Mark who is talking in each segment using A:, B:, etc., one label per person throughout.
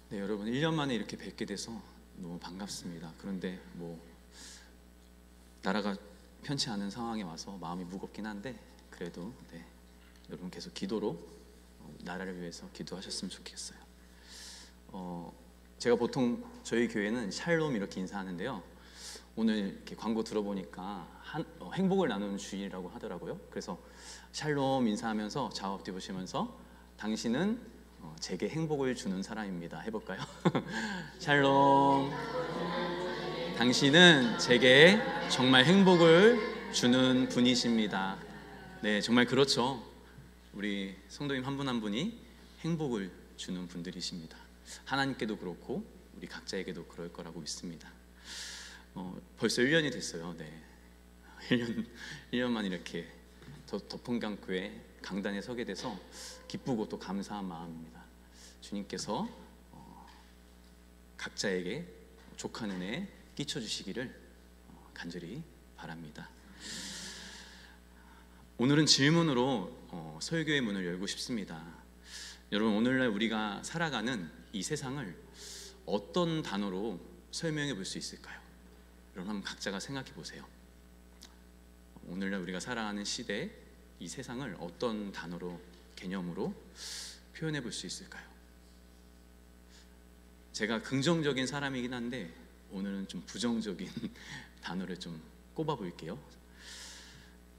A: 네, 여러분 1년 만에 이렇게 뵙게 돼서 너무 반갑습니다. 그런데 나라가 편치 않은 상황에 와서 마음이 무겁긴 한데 그래도 여러분 계속 기도로 나라를 위해서 기도하셨으면 좋겠어요. 제가 보통 저희 교회는 샬롬 이렇게 인사하는데요. 오늘 이렇게 광고 들어보니까 행복을 나누는 주일이라고 하더라고요. 그래서 샬롬 인사하면서 좌우 앞뒤 보시면서 당신은 제게 행복을 주는 사람입니다. 해볼까요? 샬롬. 당신은 제게 정말 행복을 주는 분이십니다. 네, 정말 그렇죠. 우리 성도님 한 분 한 분이 행복을 주는 분들이십니다. 하나님께도 그렇고 우리 각자에게도 그럴 거라고 믿습니다. 벌써 1년이 됐어요. 네, 1년만 이렇게 덕풍강교회 강단에 서게 돼서 기쁘고 또 감사한 마음입니다. 주님께서 각자에게 족한 은혜 끼쳐주시기를 간절히 바랍니다. 오늘은 질문으로 설교의 문을 열고 싶습니다. 여러분, 오늘날 우리가 살아가는 이 세상을 어떤 단어로 설명해 볼 수 있을까요? 여러분, 한번 각자가 생각해 보세요. 오늘날 우리가 살아가는 시대, 이 세상을 어떤 단어로, 개념으로 표현해 볼 수 있을까요? 제가 긍정적인 사람이긴 한데 오늘은 좀 부정적인 단어를 좀 꼽아 볼게요.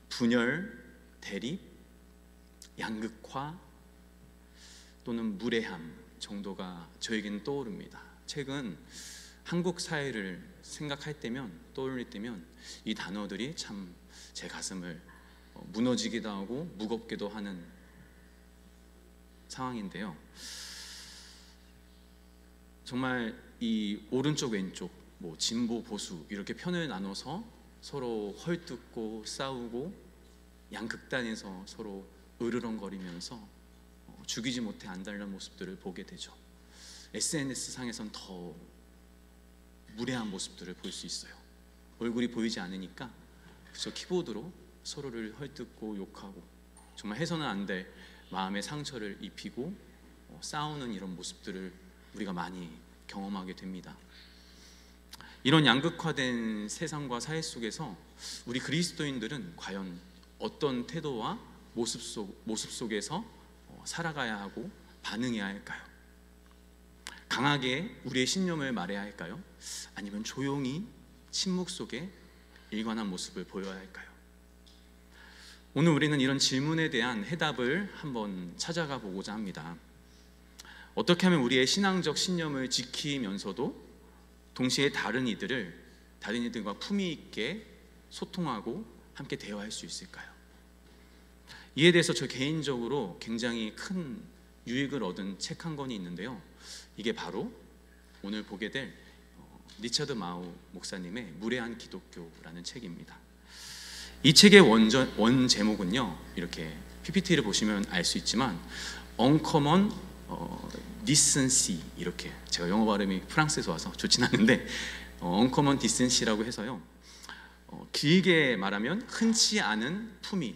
A: 분열, 대립, 양극화 또는 무례함 정도가 저에게는 떠오릅니다. 최근 한국 사회를 생각할 때면, 떠올릴 때면 이 단어들이 참 제 가슴을 무너지기도 하고 무겁기도 하는 상황인데요. 정말 이 오른쪽 왼쪽, 진보 보수 이렇게 편을 나눠서 서로 헐뜯고 싸우고 양극단에서 서로 으르렁거리면서 죽이지 못해 안달난 모습들을 보게 되죠. SNS 상에선 더 무례한 모습들을 볼 수 있어요. 얼굴이 보이지 않으니까 그저 키보드로 서로를 헐뜯고 욕하고 정말 해서는 안 될 마음의 상처를 입히고 싸우는 이런 모습들을 우리가 많이 경험하게 됩니다. 이런 양극화된 세상과 사회 속에서 우리 그리스도인들은 과연 어떤 태도와 모습 속에서 살아가야 하고 반응해야 할까요? 강하게 우리의 신념을 말해야 할까요? 아니면 조용히 침묵 속에 일관한 모습을 보여야 할까요? 오늘 우리는 이런 질문에 대한 해답을 한번 찾아가 보고자 합니다. 어떻게 하면 우리의 신앙적 신념을 지키면서도 동시에 다른 이들과 품위 있게 소통하고 함께 대화할 수 있을까요? 이에 대해서 저 개인적으로 굉장히 큰 유익을 얻은 책 한 권이 있는데요. 이게 바로 오늘 보게 될 리처드 마우 목사님의 무례한 기독교라는 책입니다. 이 책의 원 제목은요, 이렇게 PPT를 보시면 알 수 있지만 Uncommon Decency, 이렇게, 제가 영어 발음이 프랑스에서 와서 좋진 않은데 Uncommon Decency라고 해서요, 길게 말하면 흔치 않은 품위,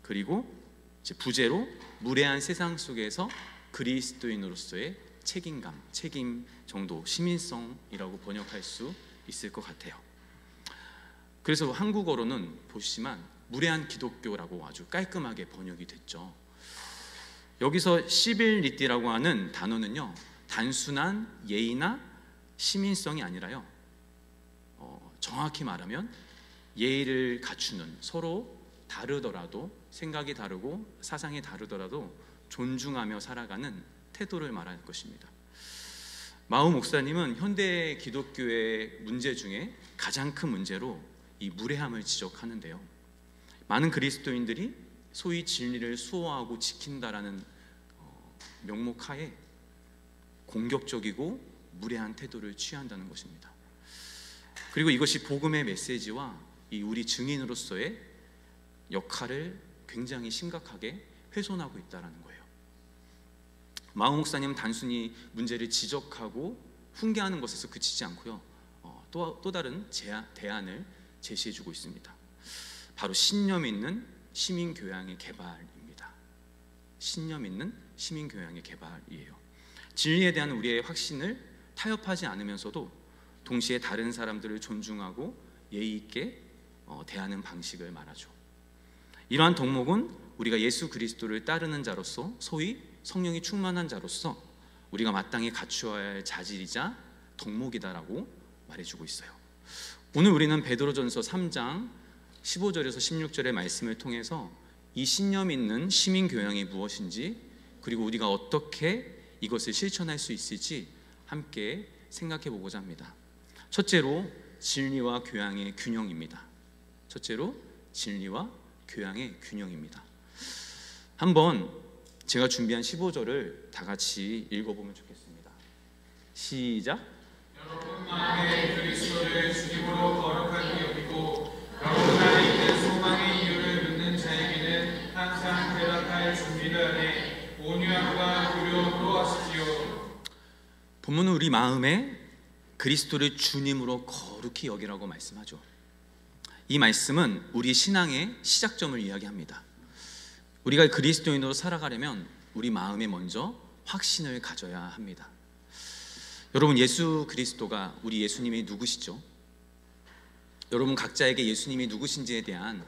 A: 그리고 부제로 무례한 세상 속에서 그리스도인으로서의 책임감, 책임 정도, 시민성이라고 번역할 수 있을 것 같아요. 그래서 한국어로는 보시지만 무례한 기독교라고 아주 깔끔하게 번역이 됐죠. 여기서 시빌리티라고 하는 단어는요, 단순한 예의나 시민성이 아니라요, 정확히 말하면 예의를 갖추는, 서로 다르더라도, 생각이 다르고 사상이 다르더라도 존중하며 살아가는 태도를 말하는 것입니다. 마우 목사님은 현대 기독교의 문제 중에 가장 큰 문제로 이 무례함을 지적하는데요, 많은 그리스도인들이 소위 진리를 수호하고 지킨다라는 명목하에 공격적이고 무례한 태도를 취한다는 것입니다. 그리고 이것이 복음의 메시지와 이 우리 증인으로서의 역할을 굉장히 심각하게 훼손하고 있다는 거예요. 마우 목사님은 단순히 문제를 지적하고 훈계하는 것에서 그치지 않고요, 또 다른 대안을 제시해주고 있습니다. 바로 신념 있는 시민교양의 개발입니다. 신념 있는 시민교양의 개발이에요. 진리에 대한 우리의 확신을 타협하지 않으면서도 동시에 다른 사람들을 존중하고 예의 있게 대하는 방식을 말하죠. 이러한 덕목은 우리가 예수 그리스도를 따르는 자로서, 소위 성령이 충만한 자로서 우리가 마땅히 갖추어야 할 자질이자 덕목이다라고 말해주고 있어요. 오늘 우리는 베드로전서 3장 15절에서 16절의 말씀을 통해서 이 신념 있는 시민 교양이 무엇인지, 그리고 우리가 어떻게 이것을 실천할 수 있을지 함께 생각해 보고자 합니다. 첫째로 진리와 교양의 균형입니다. 첫째로 진리와 교양의 균형입니다. 한번 제가 준비한 15절을 다 같이 읽어보면 좋겠습니다. 시작.
B: 여러분 마음에 그리스도를 주님으로 거룩하게 여기고 여러분 안에 있는 소망의 이유를 묻는 자에게는 항상 대답할 준비를 하되 온유함과 두려움으로 하십시오.
A: 본문은 우리 마음에 그리스도를 주님으로 거룩히 여기라고 말씀하죠. 이 말씀은 우리 신앙의 시작점을 이야기합니다. 우리가 그리스도인으로 살아가려면 우리 마음에 먼저 확신을 가져야 합니다. 여러분, 예수 그리스도가, 우리 예수님이 누구시죠? 여러분 각자에게 예수님이 누구신지에 대한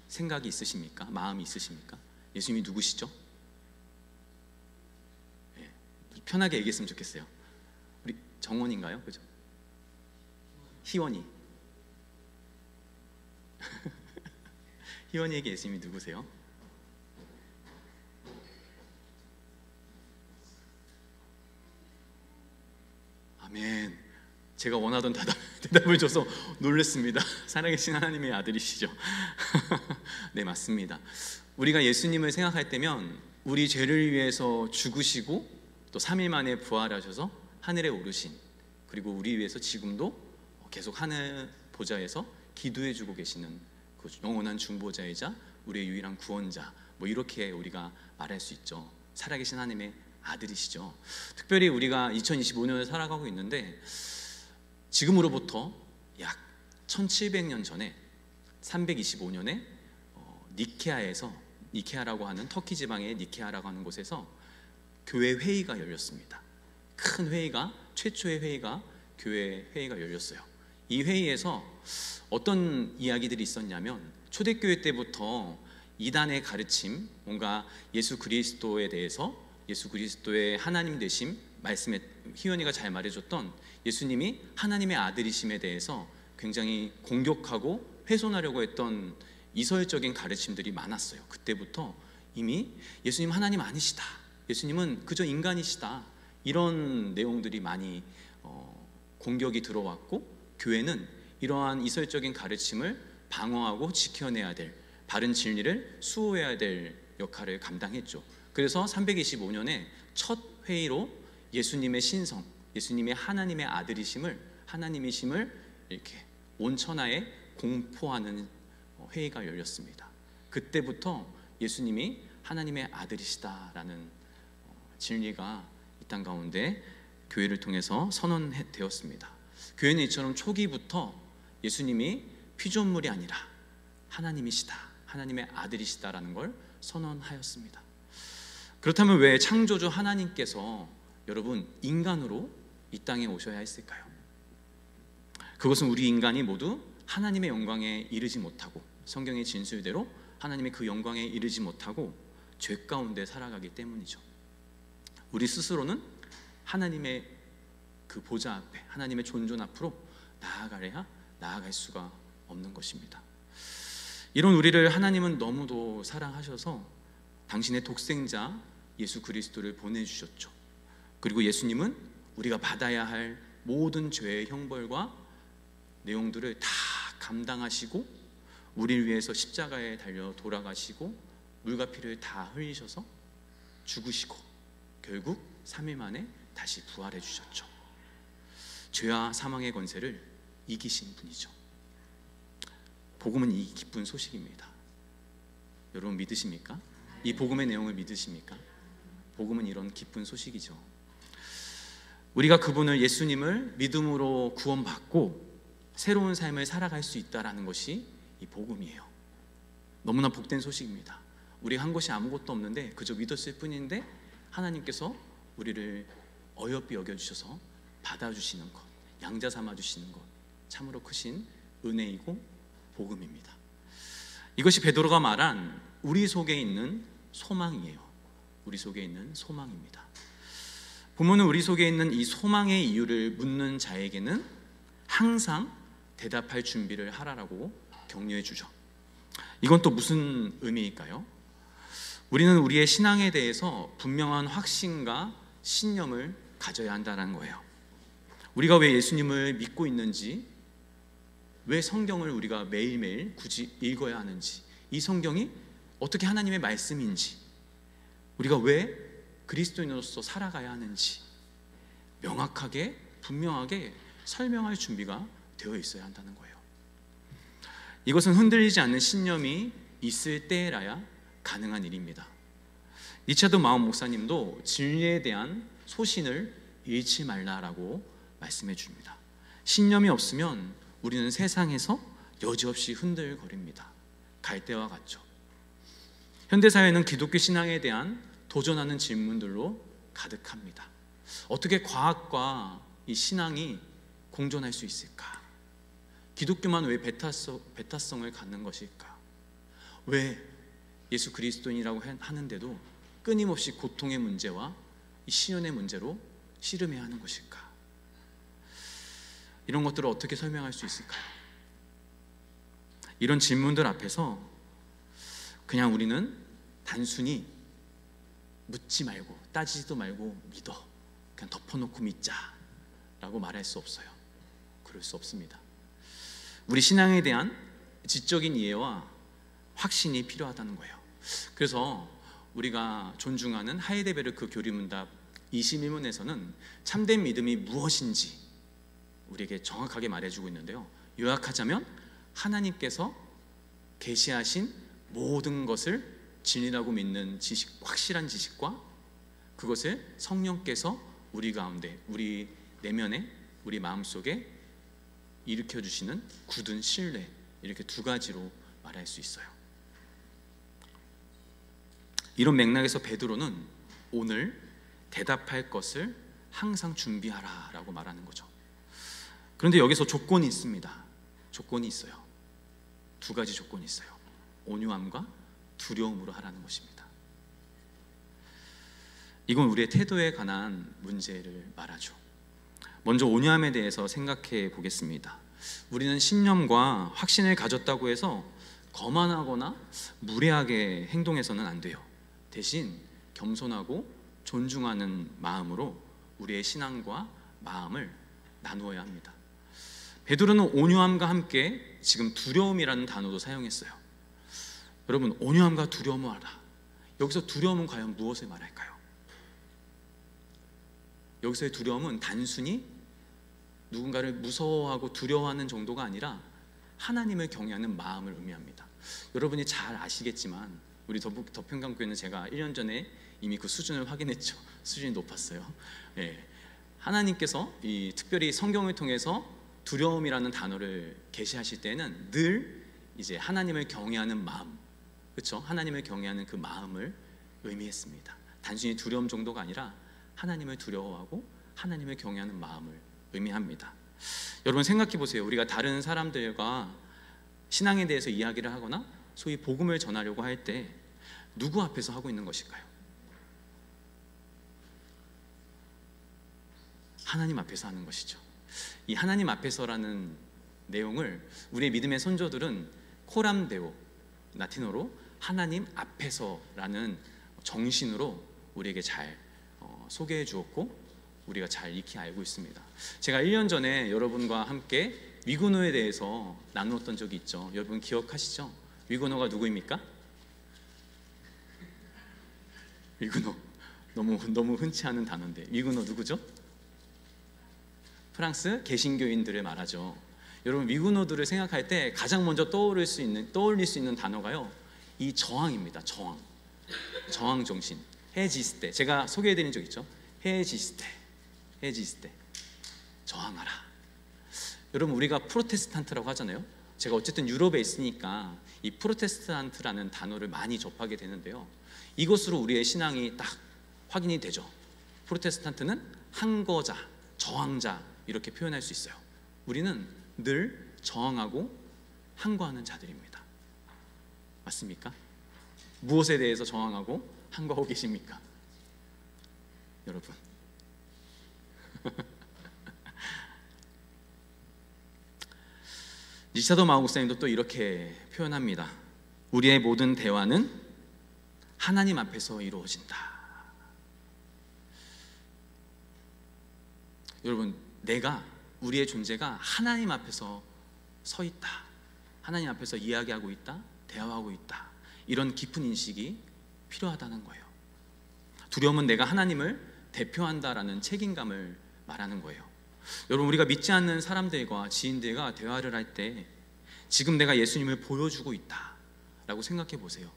A: 생각이 있으십니까? 마음이 있으십니까? 예수님이 누구시죠? 네, 편하게 얘기했으면 좋겠어요. 우리 정원인가요? 그죠? 희원이. 희원이에게 예수님이 누구세요? 아멘. 제가 원하던 대답을 줘서 놀랐습니다. 살아계신 하나님의 아들이시죠. 네, 맞습니다. 우리가 예수님을 생각할 때면 우리 죄를 위해서 죽으시고 또 3일 만에 부활하셔서 하늘에 오르신, 그리고 우리 위해서 지금도 계속 하늘 보좌에서 기도해주고 계시는 그 영원한 중보자이자 우리의 유일한 구원자, 뭐 이렇게 우리가 말할 수 있죠. 살아계신 하나님의 아들이시죠. 특별히 우리가 2025년을 살아가고 있는데, 지금으로부터 약 1700년 전에 325년에 니케아에서, 니케아라고 하는 터키 지방의 니케아라고 하는 곳에서 교회 회의가 열렸습니다. 큰 회의가, 최초의 회의가 교회 회의가 열렸어요. 이 회의에서 어떤 이야기들이 있었냐면, 초대교회 때부터 이단의 가르침, 뭔가 예수 그리스도에 대해서, 예수 그리스도의 하나님 되심, 말씀에 희원이가 잘 말해줬던 예수님이 하나님의 아들이심에 대해서 굉장히 공격하고 훼손하려고 했던 이설적인 가르침들이 많았어요. 그때부터 이미 예수님 하나님 아니시다, 예수님은 그저 인간이시다, 이런 내용들이 많이 공격이 들어왔고, 교회는 이러한 이설적인 가르침을 방어하고 지켜내야 될, 바른 진리를 수호해야 될 역할을 감당했죠. 그래서 325년에 첫 회의로 예수님의 신성, 예수님의 하나님의 아들이심을, 하나님이심을 이렇게 온 천하에 공포하는 회의가 열렸습니다. 그때부터 예수님이 하나님의 아들이시다라는 진리가 이 땅 가운데 교회를 통해서 선언되었습니다. 교회는 이처럼 초기부터 예수님이 피조물이 아니라 하나님이시다, 하나님의 아들이시다라는 걸 선언하였습니다. 그렇다면 왜 창조주 하나님께서 여러분 인간으로 이 땅에 오셔야 했을까요? 그것은 우리 인간이 모두 하나님의 영광에 이르지 못하고, 성경의 진술대로 하나님의 그 영광에 이르지 못하고 죄 가운데 살아가기 때문이죠. 우리 스스로는 하나님의 그 보좌 앞에, 하나님의 존존 앞으로 나아갈 수가 없는 것입니다. 이런 우리를 하나님은 너무도 사랑하셔서 당신의 독생자 예수 그리스도를 보내주셨죠. 그리고 예수님은 우리가 받아야 할 모든 죄의 형벌과 내용들을 다 감당하시고, 우리를 위해서 십자가에 달려 돌아가시고 물과 피를 다 흘리셔서 죽으시고 결국 3일 만에 다시 부활해 주셨죠. 죄와 사망의 권세를 이기신 분이죠. 복음은 이 기쁜 소식입니다. 여러분 믿으십니까? 이 복음의 내용을 믿으십니까? 복음은 이런 기쁜 소식이죠. 우리가 그분을, 예수님을 믿음으로 구원받고 새로운 삶을 살아갈 수 있다는 것이 이 복음이에요. 너무나 복된 소식입니다. 우리가 한 것이 아무것도 없는데 그저 믿었을 뿐인데 하나님께서 우리를 어여삐 여겨주셔서 받아주시는 것, 양자 삼아주시는 것, 참으로 크신 은혜이고 복음입니다. 이것이 베드로가 말한 우리 속에 있는 소망이에요. 우리 속에 있는 소망입니다. 부모는 우리 속에 있는 이 소망의 이유를 묻는 자에게는 항상 대답할 준비를 하라라고 격려해 주죠. 이건 또 무슨 의미일까요? 우리는 우리의 신앙에 대해서 분명한 확신과 신념을 가져야 한다는 거예요. 우리가 왜 예수님을 믿고 있는지, 왜 성경을 우리가 매일매일 굳이 읽어야 하는지, 이 성경이 어떻게 하나님의 말씀인지, 우리가 왜 그리스도인으로서 살아가야 하는지 명확하게 분명하게 설명할 준비가 되어 있어야 한다는 거예요. 이것은 흔들리지 않는 신념이 있을 때라야 가능한 일입니다. 리차드 마운 목사님도 진리에 대한 소신을 잃지 말라라고 말씀해 줍니다. 신념이 없으면 우리는 세상에서 여지없이 흔들거립니다. 갈대와 같죠. 현대사회는 기독교 신앙에 대한 도전하는 질문들로 가득합니다. 어떻게 과학과 이 신앙이 공존할 수 있을까? 기독교만 왜 배타성을 갖는 것일까? 왜 예수 그리스도인이라고 하는데도 끊임없이 고통의 문제와 이 시련의 문제로 씨름해야 하는 것일까? 이런 것들을 어떻게 설명할 수 있을까요? 이런 질문들 앞에서 그냥 우리는 단순히 묻지 말고 따지지도 말고 믿어, 그냥 덮어놓고 믿자라고 말할 수 없어요. 그럴 수 없습니다. 우리 신앙에 대한 지적인 이해와 확신이 필요하다는 거예요. 그래서 우리가 존중하는 하이데베르크 교리문답 21문에서는 참된 믿음이 무엇인지 우리에게 정확하게 말해주고 있는데요. 요약하자면 하나님께서 계시하신 모든 것을 진리라고 믿는 지식, 확실한 지식과 그것을 성령께서 우리 가운데, 우리 내면에, 우리 마음속에 일으켜주시는 굳은 신뢰, 이렇게 두 가지로 말할 수 있어요. 이런 맥락에서 베드로는 오늘 대답할 것을 항상 준비하라 라고 말하는 거죠. 그런데 여기서 조건이 있습니다. 조건이 있어요. 두 가지 조건이 있어요. 온유함과 두려움으로 하라는 것입니다. 이건 우리의 태도에 관한 문제를 말하죠. 먼저 온유함에 대해서 생각해 보겠습니다. 우리는 신념과 확신을 가졌다고 해서 거만하거나 무례하게 행동해서는 안 돼요. 대신 겸손하고 존중하는 마음으로 우리의 신앙과 마음을 나누어야 합니다. 베드로는 온유함과 함께 지금 두려움이라는 단어도 사용했어요. 여러분, 온유함과 두려움을 알아. 여기서 두려움은 과연 무엇을 말할까요? 여기서의 두려움은 단순히 누군가를 무서워하고 두려워하는 정도가 아니라 하나님을 경외하는 마음을 의미합니다. 여러분이 잘 아시겠지만 우리 덕평강교회는 제가 1년 전에 이미 그 수준을 확인했죠. 수준이 높았어요. 하나님께서 이 특별히 성경을 통해서 두려움이라는 단어를 계시하실 때는 늘 이제 하나님을 경외하는 마음, 그렇죠? 하나님을 경외하는 그 마음을 의미했습니다. 단순히 두려움 정도가 아니라 하나님을 두려워하고 하나님을 경외하는 마음을 의미합니다. 여러분 생각해 보세요. 우리가 다른 사람들과 신앙에 대해서 이야기를 하거나 소위 복음을 전하려고 할 때 누구 앞에서 하고 있는 것일까요? 하나님 앞에서 하는 것이죠. 이 하나님 앞에서라는 내용을 우리의 믿음의 선조들은 코람데오, 라틴어로 하나님 앞에서라는 정신으로 우리에게 잘 소개해 주었고 우리가 잘 익히 알고 있습니다. 제가 1년 전에 여러분과 함께 위구노에 대해서 나누었던 적이 있죠. 여러분 기억하시죠? 위구노가 누구입니까? 위구노, 너무 흔치 않은 단어인데 위구노 누구죠? 프랑스 개신교인들을 말하죠. 여러분 위구노들을 생각할 때 가장 먼저 떠올릴 수 있는 단어가요, 이 저항입니다. 저항 정신. 헤지스테, 제가 소개해드린 적 있죠. 헤지스테, 저항하라. 여러분 우리가 프로테스탄트라고 하잖아요. 제가 어쨌든 유럽에 있으니까 이 프로테스탄트라는 단어를 많이 접하게 되는데요, 이것으로 우리의 신앙이 딱 확인이 되죠. 프로테스탄트는 항거자, 저항자 이렇게 표현할 수 있어요. 우리는 늘 저항하고 항거하는 자들입니다. 맞습니까? 무엇에 대해서 저항하고 항거하고 계십니까? 여러분. 니샤도 마오 목사님도 또 이렇게 표현합니다. 우리의 모든 대화는 하나님 앞에서 이루어진다. 여러분, 우리의 존재가 하나님 앞에서 서 있다, 하나님 앞에서 이야기하고 있다, 대화하고 있다, 이런 깊은 인식이 필요하다는 거예요. 두려움은 내가 하나님을 대표한다라는 책임감을 말하는 거예요. 여러분, 우리가 믿지 않는 사람들과 지인들과 대화를 할 때 지금 내가 예수님을 보여주고 있다 라고 생각해 보세요.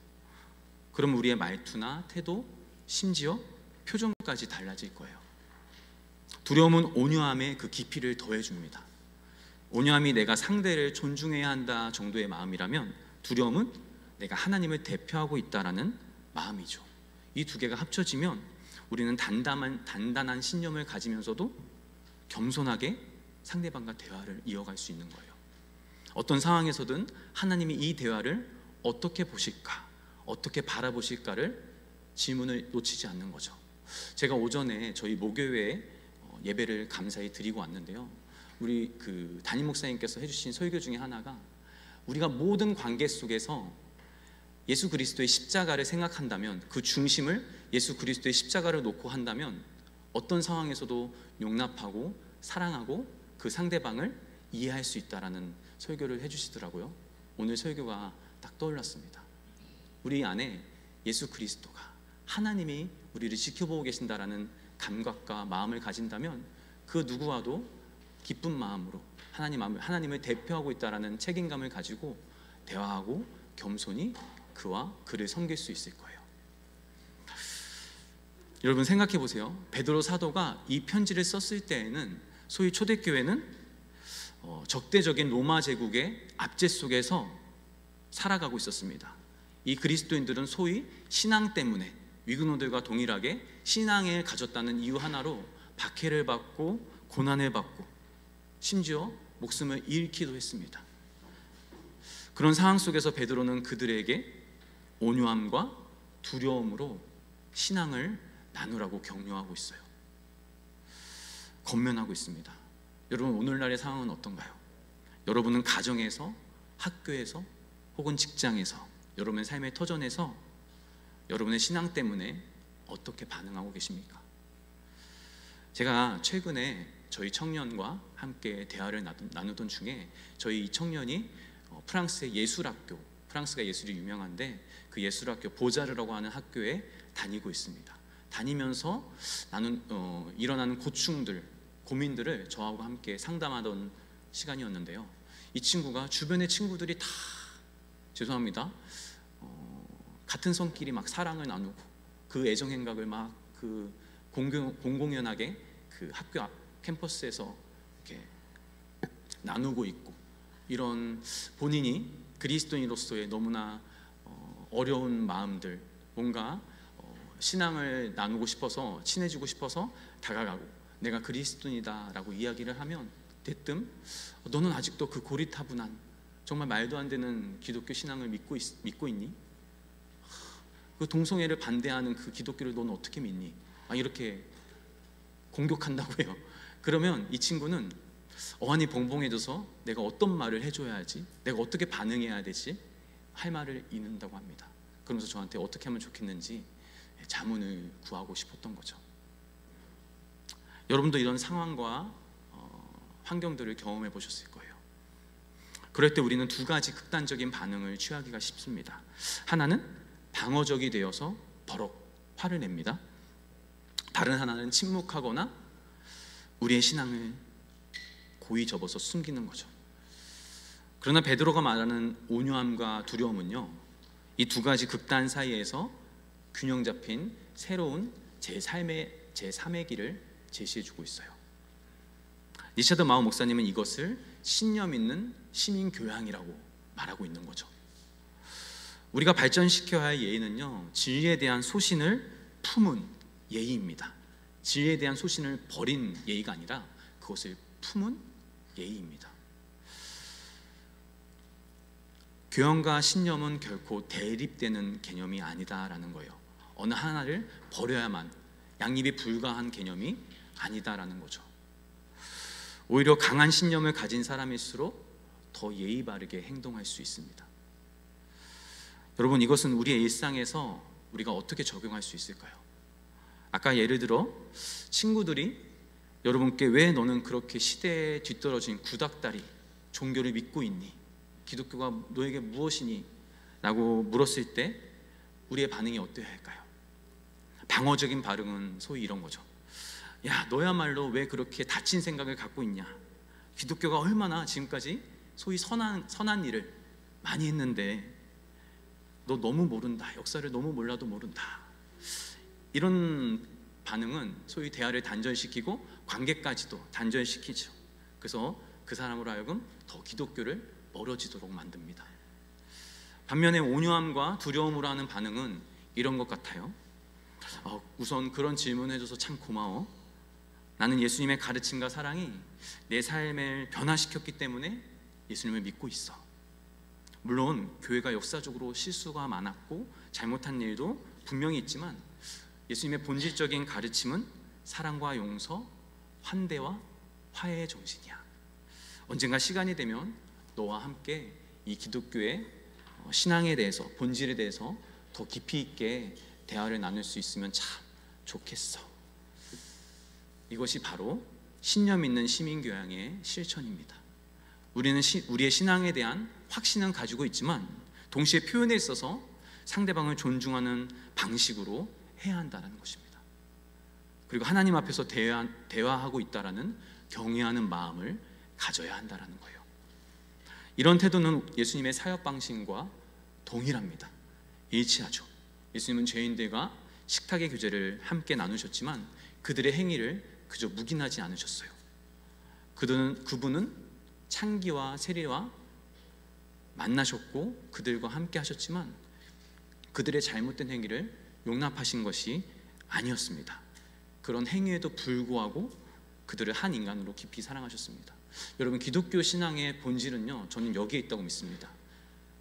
A: 그럼 우리의 말투나 태도, 심지어 표정까지 달라질 거예요. 두려움은 온유함의 그 깊이를 더해줍니다. 온유함이 내가 상대를 존중해야 한다 정도의 마음이라면, 두려움은 내가 하나님을 대표하고 있다라는 마음이죠. 이 두 개가 합쳐지면 우리는 단단한 신념을 가지면서도 겸손하게 상대방과 대화를 이어갈 수 있는 거예요. 어떤 상황에서든 하나님이 이 대화를 어떻게 보실까, 어떻게 바라보실까를 질문을 놓치지 않는 거죠. 제가 오전에 저희 모교회에 예배를 감사히 드리고 왔는데요, 우리 담임 목사님께서 해주신 설교 중에 하나가, 우리가 모든 관계 속에서 예수 그리스도의 십자가를 생각한다면, 그 중심을 예수 그리스도의 십자가를 놓고 한다면 어떤 상황에서도 용납하고 사랑하고 그 상대방을 이해할 수 있다라는 설교를 해주시더라고요. 오늘 설교가 딱 떠올랐습니다. 우리 안에 예수 그리스도가, 하나님이 우리를 지켜보고 계신다라는 감각과 마음을 가진다면 그 누구와도 기쁜 마음으로 하나님을 대표하고 있다라는 책임감을 가지고 대화하고 겸손히 그를 섬길 수 있을 거예요. 여러분, 생각해 보세요. 베드로 사도가 이 편지를 썼을 때에는 소위 초대교회는 적대적인 로마 제국의 압제 속에서 살아가고 있었습니다. 이 그리스도인들은 소위 신앙 때문에 위근호들과 동일하게 신앙을 가졌다는 이유 하나로 박해를 받고 고난을 받고 심지어 목숨을 잃기도 했습니다. 그런 상황 속에서 베드로는 그들에게 온유함과 두려움으로 신앙을 나누라고 격려하고 있어요. 권면하고 있습니다. 여러분, 오늘날의 상황은 어떤가요? 여러분은 가정에서, 학교에서, 혹은 직장에서, 여러분의 삶의 터전에서 여러분의 신앙 때문에 어떻게 반응하고 계십니까? 제가 최근에 저희 청년과 함께 대화를 나누던 중에 저희 이 청년이 프랑스의 예술학교, 프랑스가 예술이 유명한데 그 예술학교 보자르라고 하는 학교에 다니고 있습니다. 다니면서 일어나는 고충들, 고민들을 저하고 함께 상담하던 시간이었는데요, 이 친구가 주변의 친구들이 다 같은 성끼리 막 사랑을 나누고 그 애정 행각을 막 공공연하게 그 학교 앞 캠퍼스에서 이렇게 나누고 있고, 이런 본인이 그리스도인으로서의 너무나 어려운 마음들, 뭔가 신앙을 나누고 싶어서, 친해지고 싶어서 다가가고 내가 그리스도인이다 라고 이야기를 하면 대뜸 너는 아직도 그 고리타분한 정말 말도 안 되는 기독교 신앙을 믿고 있니? 그 동성애를 반대하는 그 기독교를 너는 어떻게 믿니? 이렇게 공격한다고요. 그러면 이 친구는 어안이 벙벙해져서 내가 어떤 말을 해줘야 하지, 내가 어떻게 반응해야 되지 할 말을 잃는다고 합니다. 그러면서 저한테 어떻게 하면 좋겠는지 자문을 구하고 싶었던 거죠. 여러분도 이런 상황과 환경들을 경험해 보셨을 거예요. 그럴 때 우리는 두 가지 극단적인 반응을 취하기가 쉽습니다. 하나는 방어적이 되어서 버럭 화를 냅니다. 다른 하나는 침묵하거나 우리의 신앙을 고이 접어서 숨기는 거죠. 그러나 베드로가 말하는 온유함과 두려움은요, 이 두 가지 극단 사이에서 균형 잡힌 새로운 제3의 길을 제시해주고 있어요. 니샤드 마오 목사님은 이것을 신념 있는 시민 교양이라고 말하고 있는 거죠. 우리가 발전시켜야 할 예의는요, 진리에 대한 소신을 품은 예의입니다. 진리에 대한 소신을 버린 예의가 아니라 그것을 품은 예의입니다. 교양과 신념은 결코 대립되는 개념이 아니다라는 거예요. 어느 하나를 버려야만, 양립이 불가한 개념이 아니다라는 거죠. 오히려 강한 신념을 가진 사람일수록 더 예의 바르게 행동할 수 있습니다. 여러분, 이것은 우리의 일상에서 우리가 어떻게 적용할 수 있을까요? 아까 예를 들어 친구들이 여러분께 왜 너는 그렇게 시대에 뒤떨어진 구닥다리 종교를 믿고 있니? 기독교가 너에게 무엇이니? 라고 물었을 때 우리의 반응이 어때야 할까요? 방어적인 반응은 소위 이런 거죠. 야, 너야말로 왜 그렇게 다친 생각을 갖고 있냐? 기독교가 얼마나 지금까지 소위 선한 일을 많이 했는데 너 너무 모른다. 역사를 너무 몰라도 모른다. 이런 반응은 소위 대화를 단절시키고 관계까지도 단절시키죠. 그래서 그 사람으로 하여금 더 기독교를 멀어지도록 만듭니다. 반면에 온유함과 두려움으로 하는 반응은 이런 것 같아요. 우선 그런 질문을 해줘서 참 고마워. 나는 예수님의 가르침과 사랑이 내 삶을 변화시켰기 때문에 예수님을 믿고 있어. 물론 교회가 역사적으로 실수가 많았고 잘못한 일도 분명히 있지만 예수님의 본질적인 가르침은 사랑과 용서, 환대와 화해의 정신이야. 언젠가 시간이 되면 너와 함께 이 기독교의 신앙에 대해서, 본질에 대해서 더 깊이 있게 대화를 나눌 수 있으면 참 좋겠어. 이것이 바로 신념 있는 시민교양의 실천입니다. 우리는 우리의 신앙에 대한 확신은 가지고 있지만 동시에 표현에 있어서 상대방을 존중하는 방식으로 해야 한다는 것입니다. 그리고 하나님 앞에서 대화하고 있다라는 경외하는 마음을 가져야 한다는 거예요. 이런 태도는 예수님의 사역 방식과 동일합니다. 일치하죠. 예수님은 죄인들과 식탁의 교제를 함께 나누셨지만 그들의 행위를 그저 묵인하지 않으셨어요. 그분은 창기와 세리와 만나셨고 그들과 함께 하셨지만 그들의 잘못된 행위를 용납하신 것이 아니었습니다. 그런 행위에도 불구하고 그들을 한 인간으로 깊이 사랑하셨습니다. 여러분, 기독교 신앙의 본질은요, 저는 여기에 있다고 믿습니다.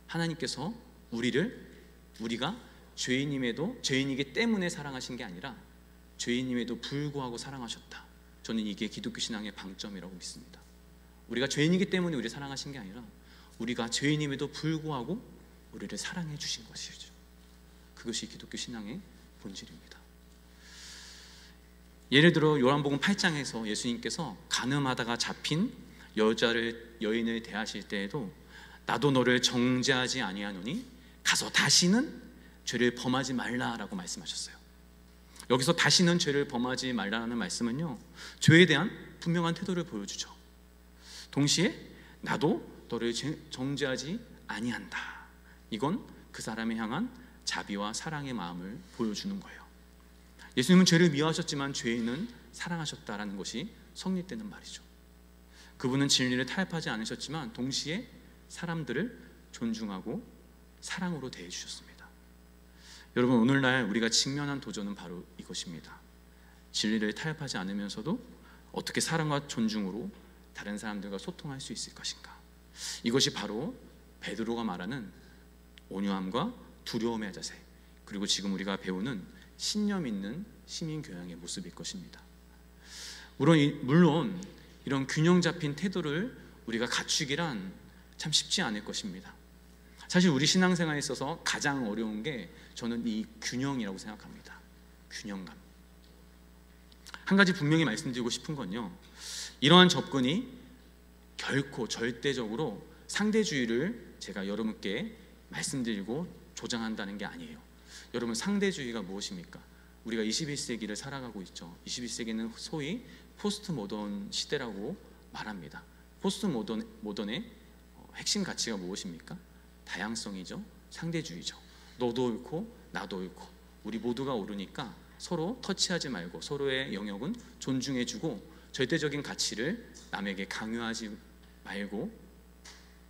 A: 하나님께서 우리가 죄인이기 때문에 사랑하신 게 아니라 죄인임에도 불구하고 사랑하셨다. 저는 이게 기독교 신앙의 방점이라고 믿습니다. 우리가 죄인이기 때문에 우리를 사랑하신 게 아니라 우리가 죄인임에도 불구하고 우리를 사랑해 주신 것이죠. 그것이 기독교 신앙의 본질입니다. 예를 들어 요한복음 8장에서 예수님께서 간음하다가 잡힌 여인을 대하실 때에도 나도 너를 정죄하지 아니하노니 가서 다시는 죄를 범하지 말라라고 말씀하셨어요. 여기서 다시는 죄를 범하지 말라는 말씀은요, 죄에 대한 분명한 태도를 보여주죠. 동시에 나도 너를 정죄하지 아니한다. 이건 그 사람에 향한 자비와 사랑의 마음을 보여주는 거예요. 예수님은 죄를 미워하셨지만 죄인은 사랑하셨다라는 것이 성립되는 말이죠. 그분은 진리를 타협하지 않으셨지만 동시에 사람들을 존중하고 사랑으로 대해주셨습니다. 여러분, 오늘날 우리가 직면한 도전은 바로 이것입니다. 진리를 타협하지 않으면서도 어떻게 사랑과 존중으로 다른 사람들과 소통할 수 있을 것인가. 이것이 바로 베드로가 말하는 온유함과 두려움의 자세, 그리고 지금 우리가 배우는 신념 있는 시민교양의 모습일 것입니다. 물론 이런 균형 잡힌 태도를 우리가 갖추기란 참 쉽지 않을 것입니다. 사실 우리 신앙생활에 있어서 가장 어려운 게 저는 이 균형이라고 생각합니다. 균형감. 한 가지 분명히 말씀드리고 싶은 건요, 이러한 접근이 결코 절대적으로 상대주의를 제가 여러분께 말씀드리고 조장한다는 게 아니에요. 여러분, 상대주의가 무엇입니까? 우리가 21세기를 살아가고 있죠. 21세기는 소위 포스트 모던 시대라고 말합니다. 포스트 모던의 핵심 가치가 무엇입니까? 다양성이죠. 상대주의죠. 너도 옳고 나도 옳고 우리 모두가 옳으니까 서로 터치하지 말고 서로의 영역은 존중해주고 절대적인 가치를 남에게 강요하지 말고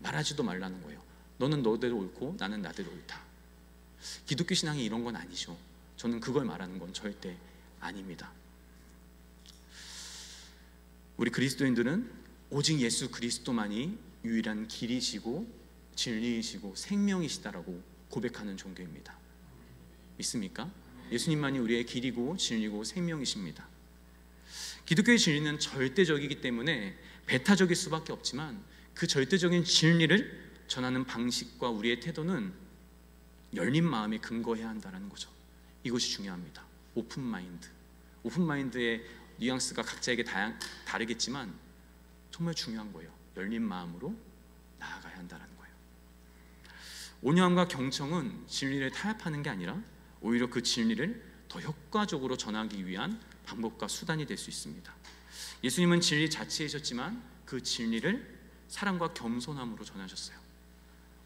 A: 말하지도 말라는 거예요. 너는 너대로 옳고 나는 나대로 옳다. 기독교 신앙이 이런 건 아니죠. 저는 그걸 말하는 건 절대 아닙니다. 우리 그리스도인들은 오직 예수 그리스도만이 유일한 길이시고 진리이시고 생명이시다라고 고백하는 종교입니다. 믿습니까? 예수님만이 우리의 길이고 진리고 생명이십니다. 기독교의 진리는 절대적이기 때문에 배타적일 수밖에 없지만 그 절대적인 진리를 전하는 방식과 우리의 태도는 열린 마음에 근거해야 한다는 거죠. 이것이 중요합니다. 오픈 마인드. 오픈 마인드의 뉘앙스가 각자에게 다르겠지만 정말 중요한 거예요. 열린 마음으로 나아가야 한다는 거예요. 온유함과 경청은 진리를 타협하는 게 아니라 오히려 그 진리를 더 효과적으로 전하기 위한 방법과 수단이 될 수 있습니다. 예수님은 진리 자체이셨지만 그 진리를 사랑과 겸손함으로 전하셨어요.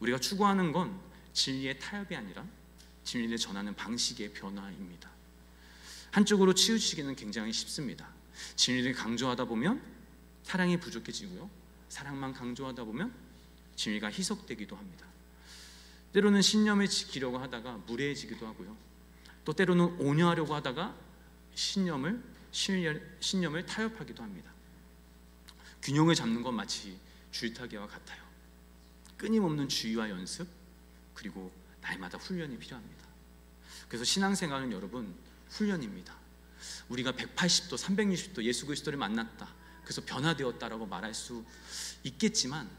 A: 우리가 추구하는 건 진리의 타협이 아니라 진리를 전하는 방식의 변화입니다. 한쪽으로 치우치기는 굉장히 쉽습니다. 진리를 강조하다 보면 사랑이 부족해지고요, 사랑만 강조하다 보면 진리가 희석되기도 합니다. 때로는 신념을 지키려고 하다가 무례해지기도 하고요, 또 때로는 온유하려고 하다가 신념을 타협하기도 합니다. 균형을 잡는 건 마치 줄타기와 같아요. 끊임없는 주의와 연습, 그리고 날마다 훈련이 필요합니다. 그래서 신앙생활은 여러분 훈련입니다. 우리가 180도 360도 예수 그리스도를 만났다, 그래서 변화되었다라고 말할 수 있겠지만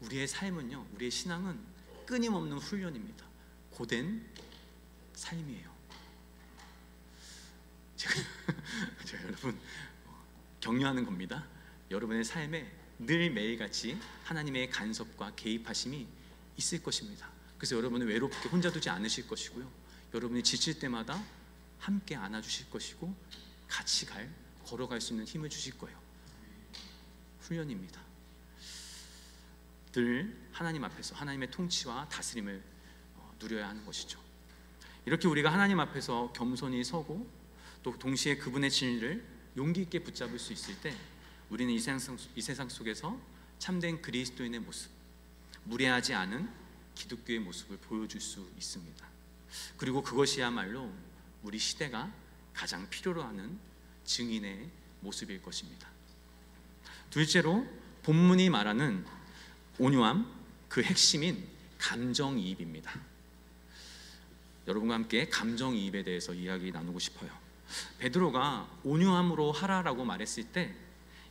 A: 우리의 삶은요, 우리의 신앙은 끊임없는 훈련입니다. 고된 삶이에요. 제가 여러분 격려하는 겁니다. 여러분의 삶에 늘 매일같이 하나님의 간섭과 개입하심이 있을 것입니다. 그래서 여러분을 외롭게 혼자 두지 않으실 것이고요, 여러분이 지칠 때마다 함께 안아주실 것이고 같이 걸어갈 수 있는 힘을 주실 거예요. 훈련입니다. 늘 하나님 앞에서 하나님의 통치와 다스림을 누려야 하는 것이죠. 이렇게 우리가 하나님 앞에서 겸손히 서고 또 동시에 그분의 진리를 용기 있게 붙잡을 수 있을 때 우리는 이 세상 속에서 참된 그리스도인의 모습, 무례하지 않은 기독교의 모습을 보여줄 수 있습니다. 그리고 그것이야말로 우리 시대가 가장 필요로 하는 증인의 모습일 것입니다. 둘째로 본문이 말하는 온유함, 그 핵심인 감정이입입니다. 여러분과 함께 감정이입에 대해서 이야기 나누고 싶어요. 베드로가 온유함으로 하라라고 말했을 때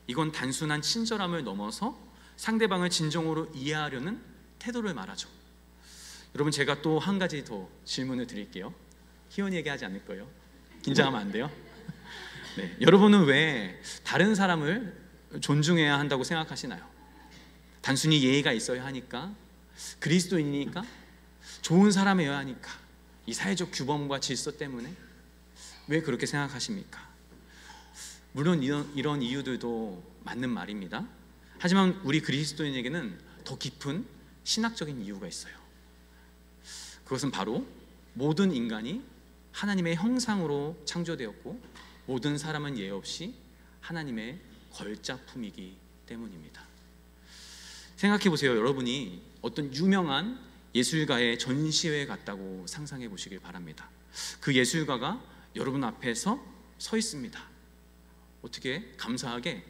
A: 이건 단순한 친절함을 넘어서 상대방을 진정으로 이해하려는 태도를 말하죠. 여러분, 제가 또 한 가지 더 질문을 드릴게요. 희원이 얘기하지 않을 거예요. 긴장하면 안 돼요. 네, 여러분은 왜 다른 사람을 존중해야 한다고 생각하시나요? 단순히 예의가 있어야 하니까, 그리스도인이니까, 좋은 사람이어야 하니까, 이 사회적 규범과 질서 때문에 왜 그렇게 생각하십니까? 물론 이런 이유들도 맞는 말입니다. 하지만 우리 그리스도인에게는 더 깊은 신학적인 이유가 있어요. 그것은 바로 모든 인간이 하나님의 형상으로 창조되었고 모든 사람은 예 없이 하나님의 걸작품이기 때문입니다. 생각해 보세요. 여러분이 어떤 유명한 예술가의 전시회에 갔다고 상상해 보시길 바랍니다. 그 예술가가 여러분 앞에서 서 있습니다. 어떻게 감사하게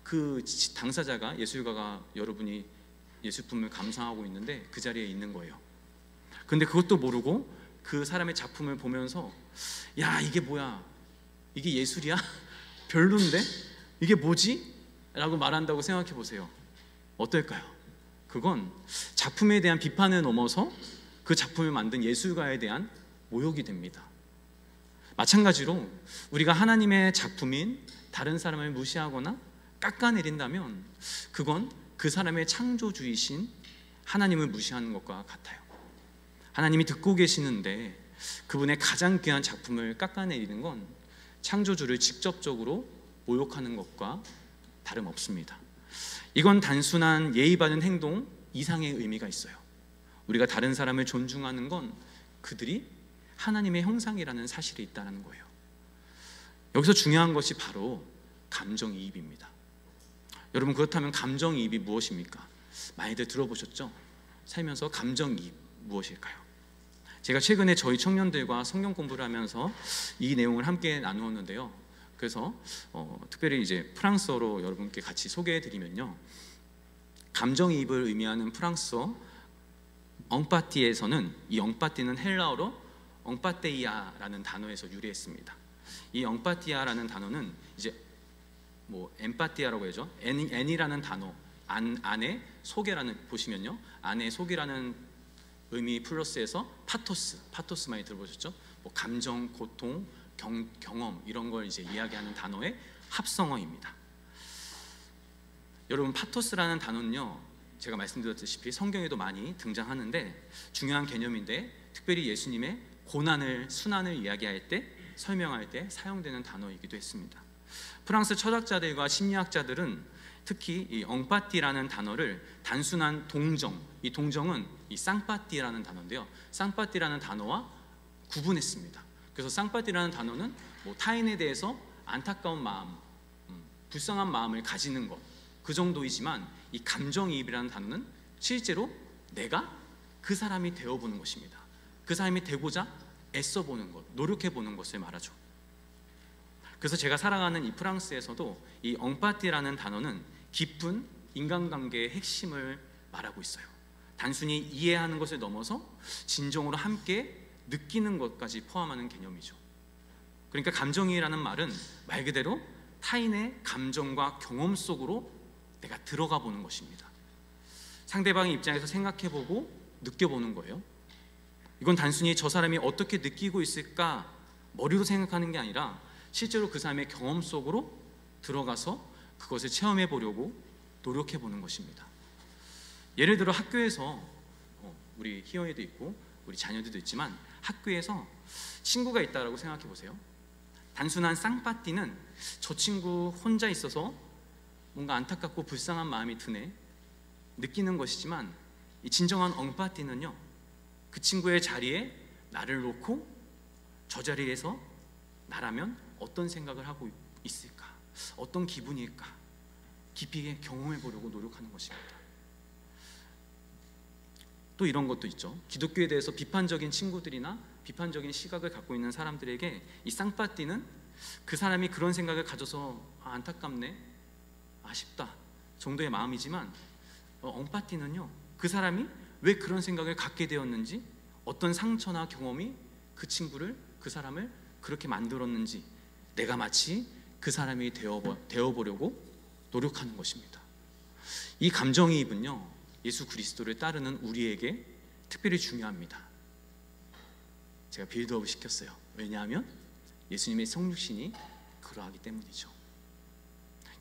A: 그 당사자가, 예술가가 여러분이 예술품을 감상하고 있는데 그 자리에 있는 거예요. 근데 그것도 모르고 그 사람의 작품을 보면서 야, 이게 뭐야? 이게 예술이야? 별론데? 이게 뭐지? 라고 말한다고 생각해 보세요. 어떨까요? 그건 작품에 대한 비판을 넘어서 그 작품을 만든 예술가에 대한 모욕이 됩니다. 마찬가지로 우리가 하나님의 작품인 다른 사람을 무시하거나 깎아내린다면 그건 그 사람의 창조주이신 하나님을 무시하는 것과 같아요. 하나님이 듣고 계시는데 그분의 가장 귀한 작품을 깎아내리는 건 창조주를 직접적으로 모욕하는 것과 다름없습니다. 이건 단순한 예의 바른 행동 이상의 의미가 있어요. 우리가 다른 사람을 존중하는 건 그들이 하나님의 형상이라는 사실이 있다는 거예요. 여기서 중요한 것이 바로 감정이입입니다. 여러분, 그렇다면 감정이입이 무엇입니까? 많이들 들어보셨죠? 살면서 감정이입 무엇일까요? 제가 최근에 저희 청년들과 성경 공부를 하면서 이 내용을 함께 나누었는데요, 그래서 특별히 이제 프랑스어로 여러분께 같이 소개해드리면요, 감정이입을 의미하는 프랑스어 엉파티에서는 이 엉파티는 헬라어로 엉파테이아라는 단어에서 유래했습니다. 이 엉파티아라는 단어는 이제 뭐 엠파티아라고 하죠. N이라는 단어 안에 속에라는, 보시면요, 안에 속이라는 의미 플러스해서 파토스 많이 들어보셨죠? 뭐 감정, 고통, 경험 이런 걸 이제 이야기하는 단어의 합성어입니다. 여러분, 파토스라는 단어는요, 제가 말씀드렸다시피 성경에도 많이 등장하는데 중요한 개념인데, 특별히 예수님의 고난을, 순환을 이야기할 때, 설명할 때 사용되는 단어이기도 했습니다. 프랑스 철학자들과 심리학자들은 특히 이 엉파티라는 단어를 단순한 동정, 이 동정은 이 쌍파티라는 단어인데요, 쌍파티라는 단어와 구분했습니다. 그래서 쌍파티라는 단어는 뭐 타인에 대해서 안타까운 마음, 불쌍한 마음을 가지는 것, 그 정도이지만 이 감정이입이라는 단어는 실제로 내가 그 사람이 되어보는 것입니다. 그 사람이 되고자 애써보는 것, 노력해보는 것을 말하죠. 그래서 제가 살아가는 이 프랑스에서도 이 엉파티라는 단어는 깊은 인간관계의 핵심을 말하고 있어요. 단순히 이해하는 것을 넘어서 진정으로 함께 느끼는 것까지 포함하는 개념이죠. 그러니까 감정이라는 말은 말 그대로 타인의 감정과 경험 속으로 내가 들어가 보는 것입니다. 상대방의 입장에서 생각해보고 느껴보는 거예요. 이건 단순히 저 사람이 어떻게 느끼고 있을까 머리로 생각하는 게 아니라 실제로 그 사람의 경험 속으로 들어가서 그것을 체험해 보려고 노력해 보는 것입니다. 예를 들어 학교에서 우리 희원이도 있고 우리 자녀들도 있지만 학교에서 친구가 있다라고 생각해 보세요. 단순한 쌍파티는 저 친구 혼자 있어서 뭔가 안타깝고 불쌍한 마음이 드네 느끼는 것이지만, 이 진정한 엉파티는요, 그 친구의 자리에 나를 놓고 저 자리에서 나라면 어떤 생각을 하고 있을까, 어떤 기분일까 깊이 경험해 보려고 노력하는 것입니다. 또 이런 것도 있죠. 기독교에 대해서 비판적인 친구들이나 비판적인 시각을 갖고 있는 사람들에게 이 쌍파티는 그 사람이 그런 생각을 가져서 안타깝네, 아쉽다 정도의 마음이지만, 엉파티는요, 그 사람이 왜 그런 생각을 갖게 되었는지, 어떤 상처나 경험이 그 친구를, 그 사람을 그렇게 만들었는지 내가 마치 그 사람이 되어보려고 노력하는 것입니다. 이 감정이입은요, 예수 그리스도를 따르는 우리에게 특별히 중요합니다. 제가 빌드업을 시켰어요. 왜냐하면 예수님의 성육신이 그러하기 때문이죠.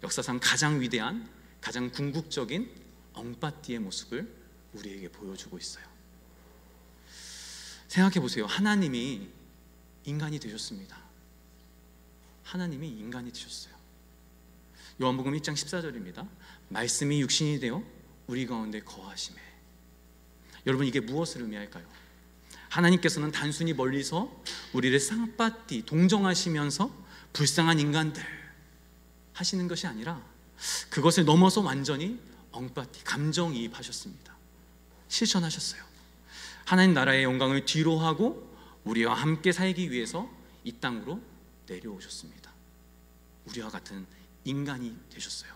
A: 역사상 가장 위대한, 가장 궁극적인 엉파티의 모습을 우리에게 보여주고 있어요. 생각해 보세요. 하나님이 인간이 되셨습니다. 하나님이 인간이 되셨어요. 요한복음 1장 14절입니다. 말씀이 육신이 되어 우리 가운데 거하심에. 여러분, 이게 무엇을 의미할까요? 하나님께서는 단순히 멀리서 우리를 쌍파티, 동정하시면서 불쌍한 인간들 하시는 것이 아니라 그것을 넘어서 완전히 엉파티, 감정이입하셨습니다. 실천하셨어요. 하나님 나라의 영광을 뒤로하고 우리와 함께 살기 위해서 이 땅으로 내려오셨습니다. 우리와 같은 인간이 되셨어요.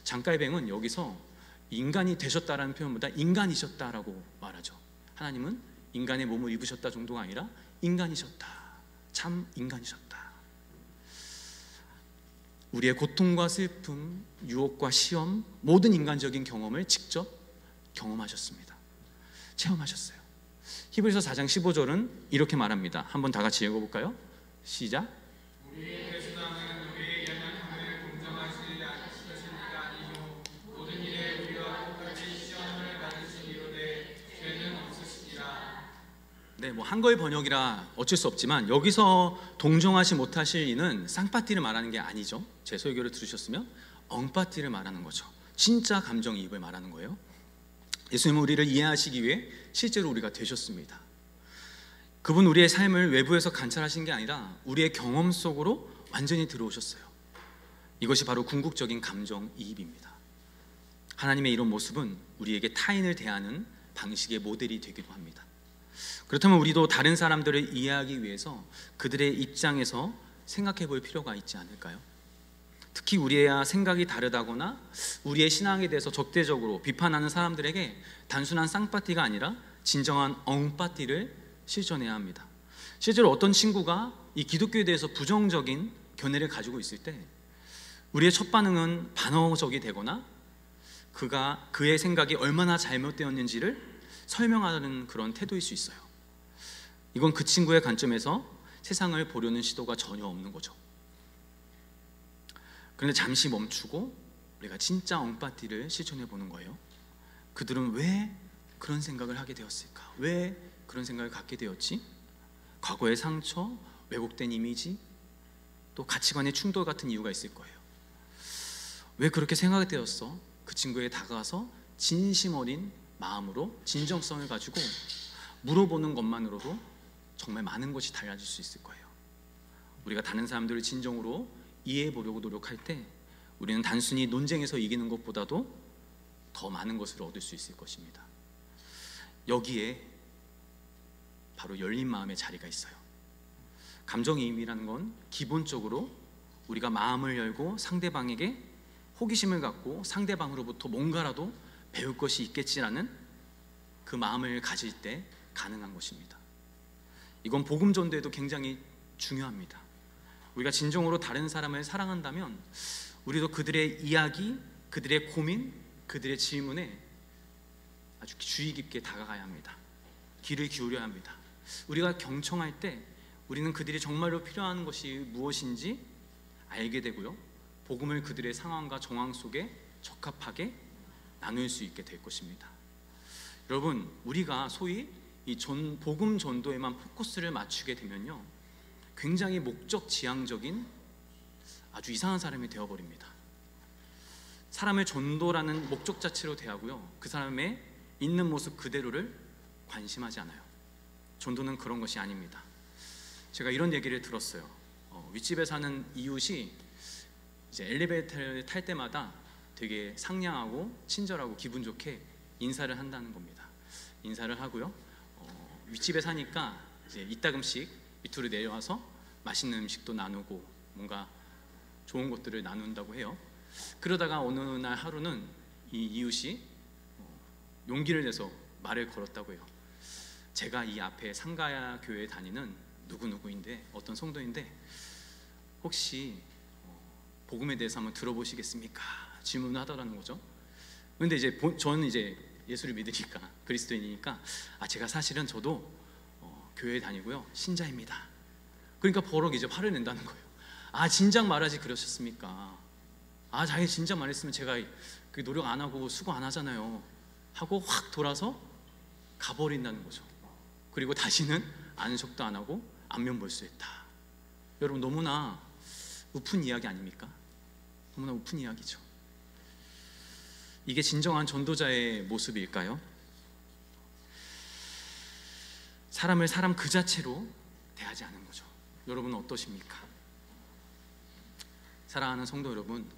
A: 장갈뱅은 여기서 인간이 되셨다라는 표현보다 인간이셨다라고 말하죠. 하나님은 인간의 몸을 입으셨다 정도가 아니라 인간이셨다, 참 인간이셨다. 우리의 고통과 슬픔, 유혹과 시험, 모든 인간적인 경험을 직접 경험하셨습니다. 체험하셨어요. 히브리서 4장 15절은 이렇게 말합니다. 한번 다 같이 읽어볼까요? 시작.
B: 우리의 대수당은 우리의 연약함을 공정하실 것입니다. 아니요 모든 일에 우리와 똑같이 시험을 받으시기로되 죄는 없으시니라.
A: 네, 뭐 한글 번역이라 어쩔 수 없지만 여기서 동정하지 못하실 이는 쌍파티를 말하는 게 아니죠. 제 설교를 들으셨으면 엉파티를 말하는 거죠. 진짜 감정이입을 말하는 거예요. 예수님은 우리를 이해하시기 위해 실제로 우리가 되셨습니다. 그분 우리의 삶을 외부에서 관찰하신 게 아니라 우리의 경험 속으로 완전히 들어오셨어요. 이것이 바로 궁극적인 감정이입입니다. 하나님의 이런 모습은 우리에게 타인을 대하는 방식의 모델이 되기도 합니다. 그렇다면 우리도 다른 사람들을 이해하기 위해서 그들의 입장에서 생각해 볼 필요가 있지 않을까요? 특히 우리의 생각이 다르다거나 우리의 신앙에 대해서 적대적으로 비판하는 사람들에게 단순한 쌍파티가 아니라 진정한 엉파티를 실천해야 합니다. 실제로 어떤 친구가 이 기독교에 대해서 부정적인 견해를 가지고 있을 때 우리의 첫 반응은 반어적이 되거나 그의 생각이 얼마나 잘못되었는지를 설명하는 그런 태도일 수 있어요. 이건 그 친구의 관점에서 세상을 보려는 시도가 전혀 없는 거죠. 그런데 잠시 멈추고 우리가 진짜 엉파티를 실천해 보는 거예요. 그들은 왜 그런 생각을 하게 되었을까? 왜 그런 생각을 갖게 되었지? 과거의 상처, 왜곡된 이미지, 또 가치관의 충돌 같은 이유가 있을 거예요. 왜 그렇게 생각이 되었어? 그 친구에게 다가가서 진심 어린 마음으로 진정성을 가지고 물어보는 것만으로도 정말 많은 것이 달라질 수 있을 거예요. 우리가 다른 사람들을 진정으로 이해해 보려고 노력할 때 우리는 단순히 논쟁에서 이기는 것보다도 더 많은 것을 얻을 수 있을 것입니다. 여기에 바로 열린 마음의 자리가 있어요. 감정이입이라는 건 기본적으로 우리가 마음을 열고 상대방에게 호기심을 갖고 상대방으로부터 뭔가라도 배울 것이 있겠지라는 그 마음을 가질 때 가능한 것입니다. 이건 복음 전도에도 굉장히 중요합니다. 우리가 진정으로 다른 사람을 사랑한다면 우리도 그들의 이야기, 그들의 고민, 그들의 질문에 아주 주의 깊게 다가가야 합니다. 귀를 기울여야 합니다. 우리가 경청할 때 우리는 그들이 정말로 필요한 것이 무엇인지 알게 되고요, 복음을 그들의 상황과 정황 속에 적합하게 나눌 수 있게 될 것입니다. 여러분, 우리가 소위 이 복음 전도에만 포커스를 맞추게 되면요, 굉장히 목적 지향적인 아주 이상한 사람이 되어버립니다. 사람을 전도라는 목적 자체로 대하고요, 그 사람의 있는 모습 그대로를 관심하지 않아요. 전도는 그런 것이 아닙니다. 제가 이런 얘기를 들었어요. 윗집에 사는 이웃이 이제 엘리베이터를 탈 때마다 되게 상냥하고 친절하고 기분 좋게 인사를 한다는 겁니다. 인사를 하고요, 윗집에 사니까 이제 이따금씩 밑으로 내려와서 맛있는 음식도 나누고 뭔가 좋은 것들을 나눈다고 해요. 그러다가 어느 날 하루는 이 이웃이 용기를 내서 말을 걸었다고 해요. 제가 이 앞에 상가야 교회에 다니는 누구누구인데, 어떤 성도인데 혹시 복음에 대해서 한번 들어보시겠습니까? 질문을 하더라는 거죠. 그런데 이제 저는 이제 예수를 믿으니까, 그리스도인이니까, 제가 사실은 저도 교회에 다니고요, 신자입니다. 그러니까 버럭 이제 화를 낸다는 거예요. 진작 말하지 그러셨습니까? 자기 진작 말했으면 제가 그 노력 안 하고 수고 안 하잖아요 하고 확 돌아서 가버린다는 거죠. 그리고 다시는 아는 척도 안 하고 안면 볼수했다. 여러분, 너무나 우픈 이야기 아닙니까? 너무나 우픈 이야기죠. 이게 진정한 전도자의 모습일까요? 사람을 사람 그 자체로 대하지 않은 거죠. 여러분은 어떠십니까? 사랑하는 성도 여러분,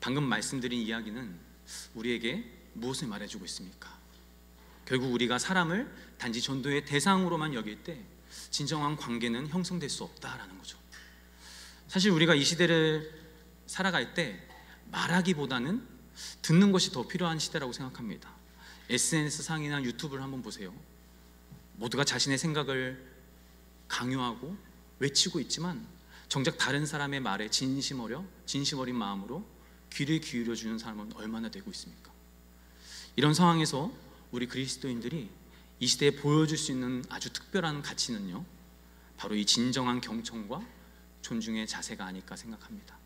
A: 방금 말씀드린 이야기는 우리에게 무엇을 말해주고 있습니까? 결국 우리가 사람을 단지 전도의 대상으로만 여길 때 진정한 관계는 형성될 수 없다라는 거죠. 사실 우리가 이 시대를 살아갈 때 말하기보다는 듣는 것이 더 필요한 시대라고 생각합니다. SNS 상이나 유튜브를 한번 보세요. 모두가 자신의 생각을 강요하고 외치고 있지만 정작 다른 사람의 말에 진심 어린 마음으로 귀를 기울여주는 사람은 얼마나 되고 있습니까? 이런 상황에서 우리 그리스도인들이 이 시대에 보여줄 수 있는 아주 특별한 가치는요, 바로 이 진정한 경청과 존중의 자세가 아닐까 생각합니다.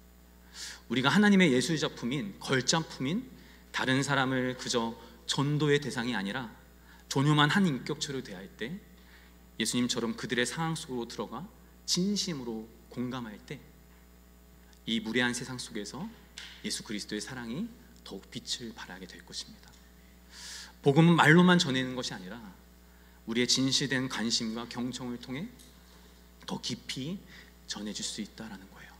A: 우리가 하나님의 예술 작품인, 걸작품인 다른 사람을 그저 전도의 대상이 아니라 존엄한 한 인격체로 대할 때, 예수님처럼 그들의 상황 속으로 들어가 진심으로 공감할 때, 이 무례한 세상 속에서 예수 그리스도의 사랑이 더욱 빛을 발하게 될 것입니다. 복음은 말로만 전하는 것이 아니라 우리의 진실된 관심과 경청을 통해 더 깊이 전해줄 수 있다는 거예요.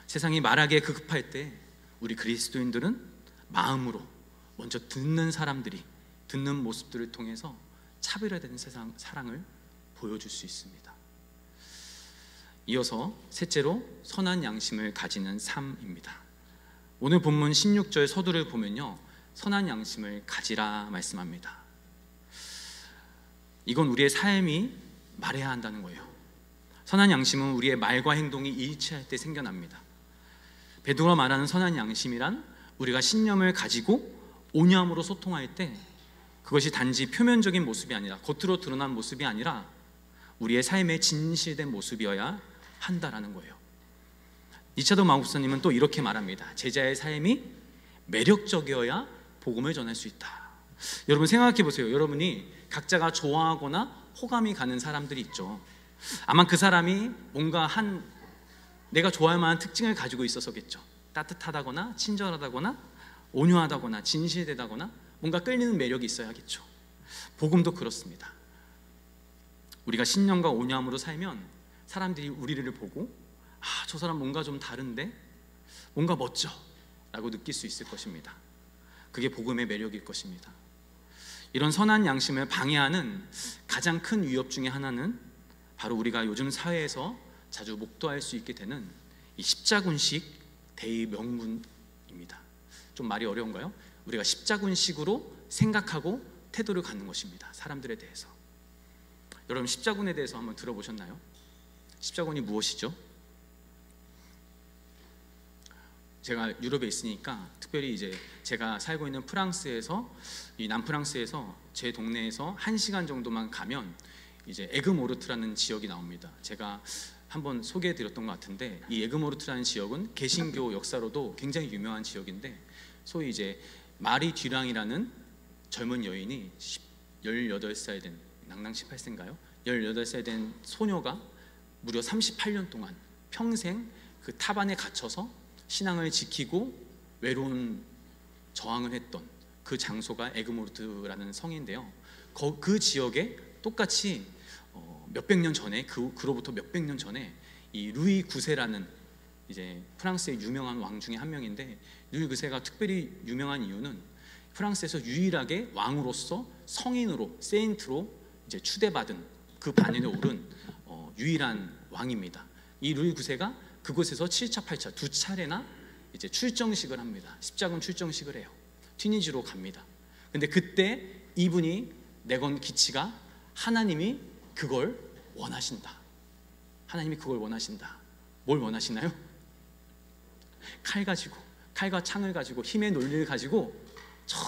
A: 세상이 말하기에 급할 때 우리 그리스도인들은 마음으로 먼저 듣는 사람들이 듣는 모습들을 통해서 차별화되는 세상 사랑을 보여줄 수 있습니다. 이어서 셋째로 선한 양심을 가지는 삶입니다. 오늘 본문 16절 서두를 보면요, 선한 양심을 가지라 말씀합니다. 이건 우리의 삶이 말해야 한다는 거예요. 선한 양심은 우리의 말과 행동이 일치할 때 생겨납니다. 베드로가 말하는 선한 양심이란 우리가 신념을 가지고 온유함으로 소통할 때 그것이 단지 표면적인 모습이 아니라, 겉으로 드러난 모습이 아니라 우리의 삶의 진실된 모습이어야 한다라는 거예요. 리차드 마우스님은 또 이렇게 말합니다. 제자의 삶이 매력적이어야 복음을 전할 수 있다. 여러분 생각해 보세요. 여러분이 각자가 좋아하거나 호감이 가는 사람들이 있죠. 아마 그 사람이 뭔가 내가 좋아할 만한 특징을 가지고 있어서겠죠. 따뜻하다거나 친절하다거나 온유하다거나 진실되다거나 뭔가 끌리는 매력이 있어야겠죠. 복음도 그렇습니다. 우리가 신념과 온유함으로 살면 사람들이 우리를 보고 저 사람 뭔가 좀 다른데, 뭔가 멋져 라고 느낄 수 있을 것입니다. 그게 복음의 매력일 것입니다. 이런 선한 양심을 방해하는 가장 큰 위협 중에 하나는 바로 우리가 요즘 사회에서 자주 목도할 수 있게 되는 이 십자군식 대의 명분입니다. 좀 말이 어려운가요? 우리가 십자군식으로 생각하고 태도를 갖는 것입니다. 사람들에 대해서. 여러분 십자군에 대해서 한번 들어보셨나요? 십자군이 무엇이죠? 제가 유럽에 있으니까 특별히 이제 제가 살고 있는 프랑스에서, 이 남프랑스에서 제 동네에서 1시간 정도만 가면 이제 에그모르트라는 지역이 나옵니다. 제가 한번 소개해 드렸던 것 같은데, 이 에그모르트라는 지역은 개신교 역사로도 굉장히 유명한 지역인데, 소위 이제 마리 듀랑이라는 젊은 여인이 18살 된, 낭낭 18세인가요? 18살 된 소녀가 무려 38년 동안 평생 그 탑 안에 갇혀서 신앙을 지키고 외로운 저항을 했던 그 장소가 에그모르트라는 성인데요. 그 지역에 똑같이 몇백 년 전에, 그로부터 몇백 년 전에 이 루이 9세라는 이제 프랑스의 유명한 왕 중에 한 명인데, 루이 9세가 특별히 유명한 이유는 프랑스에서 유일하게 왕으로서 성인으로, 세인트로 이제 추대받은, 그 반열에 오른 유일한 왕입니다. 이 루이 9세가 그곳에서 7차, 8차 두 차례나 이제 출정식을 합니다. 십자군 출정식을 해요. 튀니지로 갑니다. 근데 그때 이분이 내건 기치가 하나님이 그걸 원하신다. 하나님이 그걸 원하신다. 뭘 원하시나요? 칼과 창을 가지고, 힘의 논리를 가지고 저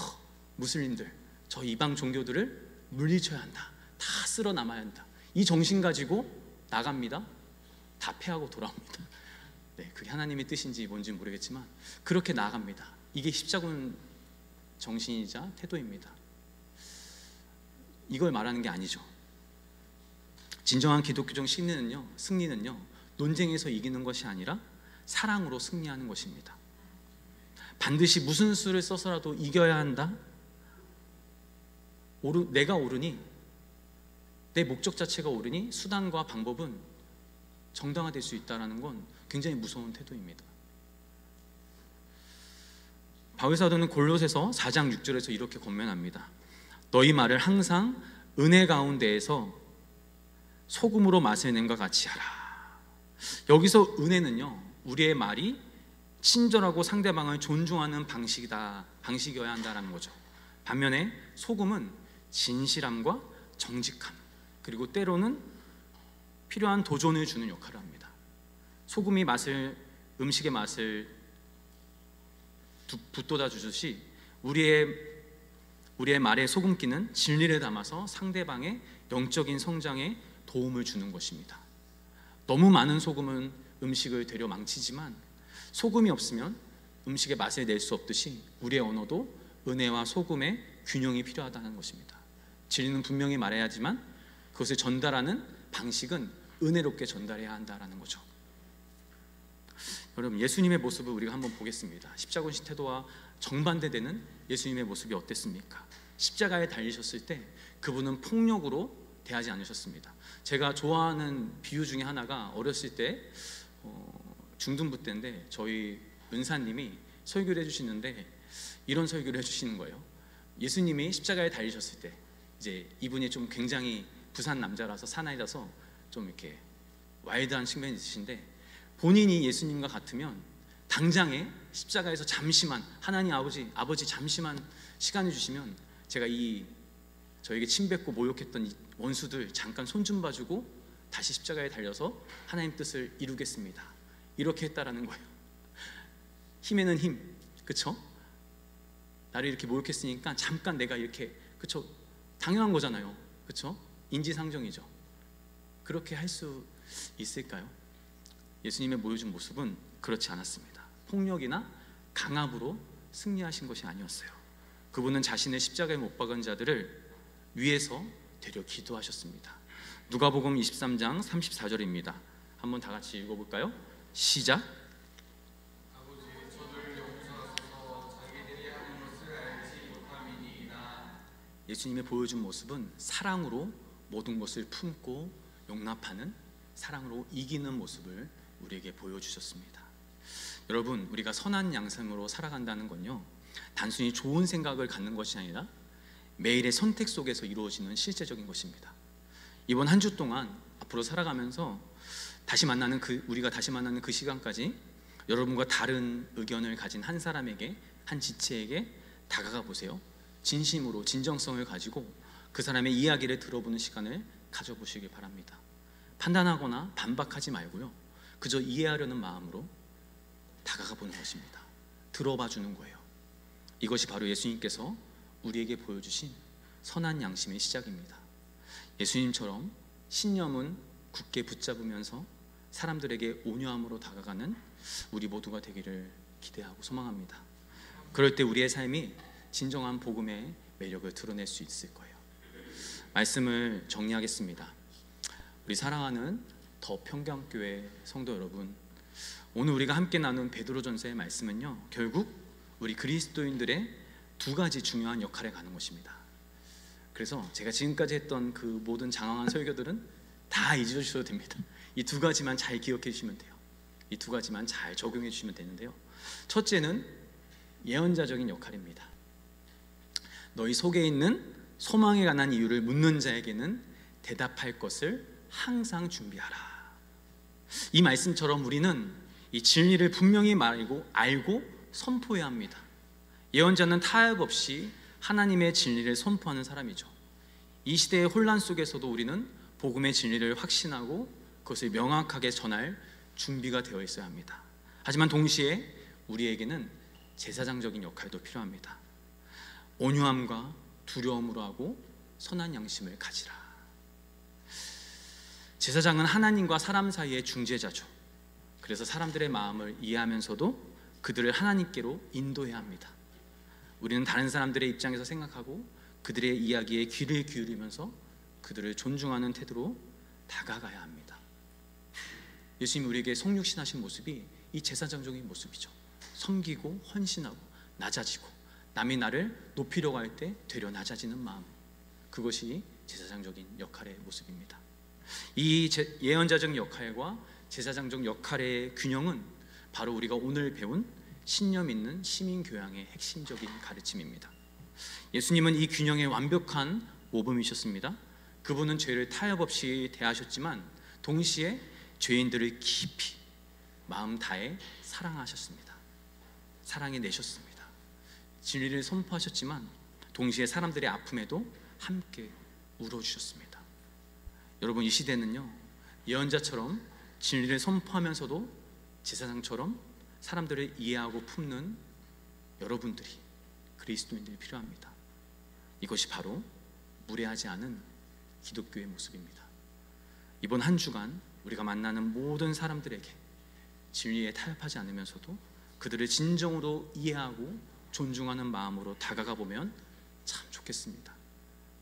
A: 무슬림들, 저 이방 종교들을 물리쳐야 한다. 다 쓸어 남아야 한다. 이 정신 가지고 나갑니다. 다 패하고 돌아옵니다. 네, 그게 하나님의 뜻인지 뭔지 모르겠지만 그렇게 나아갑니다. 이게 십자군 정신이자 태도입니다. 이걸 말하는 게 아니죠. 진정한 기독교적 승리는요 논쟁에서 이기는 것이 아니라 사랑으로 승리하는 것입니다. 반드시 무슨 수를 써서라도 이겨야 한다. 내가 옳으니, 내 목적 자체가 옳으니 수단과 방법은 정당화될 수 있다는 건 굉장히 무서운 태도입니다. 바울사도는 골로새서 4장 6절에서 이렇게 권면합니다. 너희 말을 항상 은혜 가운데에서 소금으로 맛을 낸과 같이 하라. 여기서 은혜는요, 우리의 말이 친절하고 상대방을 존중하는 방식이어야 한다는 거죠. 반면에 소금은 진실함과 정직함, 그리고 때로는 필요한 도전을 주는 역할을 합니다. 소금이 음식의 맛을 북돋아 주듯이 우리의 말의 소금기는 진리를 담아서 상대방의 영적인 성장에 도움을 주는 것입니다. 너무 많은 소금은 음식을 되려 망치지만 소금이 없으면 음식의 맛을 낼 수 없듯이 우리의 언어도 은혜와 소금의 균형이 필요하다는 것입니다. 진리는 분명히 말해야지만 그것을 전달하는 방식은 은혜롭게 전달해야 한다는 거죠. 여러분, 예수님의 모습을 우리가 한번 보겠습니다. 십자군식 태도와 정반대되는 예수님의 모습이 어땠습니까? 십자가에 달리셨을 때 그분은 폭력으로 대하지 않으셨습니다. 제가 좋아하는 비유 중에 하나가, 어렸을 때 중등부 때인데 저희 은사님이 설교를 해주시는데 이런 설교를 해주시는 거예요. 예수님이 십자가에 달리셨을 때, 이제 이분이 좀 굉장히 부산 남자라서 사나이라서 좀 이렇게 와일드한 측면이 있으신데, 본인이 예수님과 같으면 당장에 십자가에서 잠시만, 하나님 아버지 잠시만 시간을 주시면 제가 저에게 침뱉고 모욕했던 이 원수들 잠깐 손 좀 봐주고 다시 십자가에 달려서 하나님 뜻을 이루겠습니다. 이렇게 했다라는 거예요. 힘에는 힘, 그쵸? 나를 이렇게 모욕했으니까 잠깐 내가 이렇게, 그쵸? 당연한 거잖아요, 그쵸? 인지상정이죠. 그렇게 할 수 있을까요? 예수님의 보여준 모습은 그렇지 않았습니다. 폭력이나 강압으로 승리하신 것이 아니었어요. 그분은 자신의 십자가에 못 박은 자들을 위해서 되려 기도하셨습니다. 누가복음 23장 34절입니다. 한번 다 같이 읽어볼까요? 시작.
B: 아버지, 저들을 용서하소서. 자기들이 하는 것을 알지 못함이니이다.
A: 예수님의 보여준 모습은 사랑으로 모든 것을 품고 용납하는, 사랑으로 이기는 모습을 우리에게 보여주셨습니다. 여러분, 우리가 선한 양심으로 살아간다는 건요, 단순히 좋은 생각을 갖는 것이 아니라 매일의 선택 속에서 이루어지는 실제적인 것입니다. 이번 한 주 동안 앞으로 살아가면서 우리가 다시 만나는 그 시간까지 여러분과 다른 의견을 가진 한 사람에게, 한 지체에게 다가가 보세요. 진심으로 진정성을 가지고 그 사람의 이야기를 들어보는 시간을 가져보시길 바랍니다. 판단하거나 반박하지 말고요, 그저 이해하려는 마음으로 다가가 보는 것입니다. 들어봐 주는 거예요. 이것이 바로 예수님께서 우리에게 보여주신 선한 양심의 시작입니다. 예수님처럼 신념은 굳게 붙잡으면서 사람들에게 온유함으로 다가가는 우리 모두가 되기를 기대하고 소망합니다. 그럴 때 우리의 삶이 진정한 복음의 매력을 드러낼 수 있을 거예요. 말씀을 정리하겠습니다. 우리 사랑하는 더 평강교회 성도 여러분, 오늘 우리가 함께 나눈 베드로전서의 말씀은요, 결국 우리 그리스도인들의 두 가지 중요한 역할에 가는 것입니다. 그래서 제가 지금까지 했던 그 모든 장황한 설교들은 다 잊어주셔도 됩니다. 이 두 가지만 잘 기억해 주시면 돼요. 이 두 가지만 잘 적용해 주시면 되는데요, 첫째는 예언자적인 역할입니다. 너희 속에 있는 소망에 관한 이유를 묻는 자에게는 대답할 것을 항상 준비하라. 이 말씀처럼 우리는 이 진리를 분명히 알고 선포해야 합니다. 예언자는 타협 없이 하나님의 진리를 선포하는 사람이죠. 이 시대의 혼란 속에서도 우리는 복음의 진리를 확신하고 그것을 명확하게 전할 준비가 되어 있어야 합니다. 하지만 동시에 우리에게는 제사장적인 역할도 필요합니다. 온유함과 두려움으로 하고 선한 양심을 가지라. 제사장은 하나님과 사람 사이의 중재자죠. 그래서 사람들의 마음을 이해하면서도 그들을 하나님께로 인도해야 합니다. 우리는 다른 사람들의 입장에서 생각하고 그들의 이야기에 귀를 기울이면서 그들을 존중하는 태도로 다가가야 합니다. 예수님이 우리에게 성육신하신 모습이 이 제사장적인 모습이죠. 섬기고 헌신하고 낮아지고 남이 나를 높이려고 할 때 되려 낮아지는 마음, 그것이 제사장적인 역할의 모습입니다. 이 예언자적 역할과 제사장적 역할의 균형은 바로 우리가 오늘 배운 신념 있는 시민교양의 핵심적인 가르침입니다. 예수님은 이 균형의 완벽한 모범이셨습니다. 그분은 죄를 타협 없이 대하셨지만 동시에 죄인들을 깊이 마음 다해 사랑하셨습니다. 사랑해 내셨습니다. 진리를 선포하셨지만 동시에 사람들의 아픔에도 함께 울어주셨습니다. 여러분, 이 시대는요, 예언자처럼 진리를 선포하면서도 제사장처럼 사람들을 이해하고 품는 여러분들이, 그리스도인들이 필요합니다. 이것이 바로 무례하지 않은 기독교의 모습입니다. 이번 한 주간 우리가 만나는 모든 사람들에게 진리에 타협하지 않으면서도 그들을 진정으로 이해하고 존중하는 마음으로 다가가 보면 참 좋겠습니다.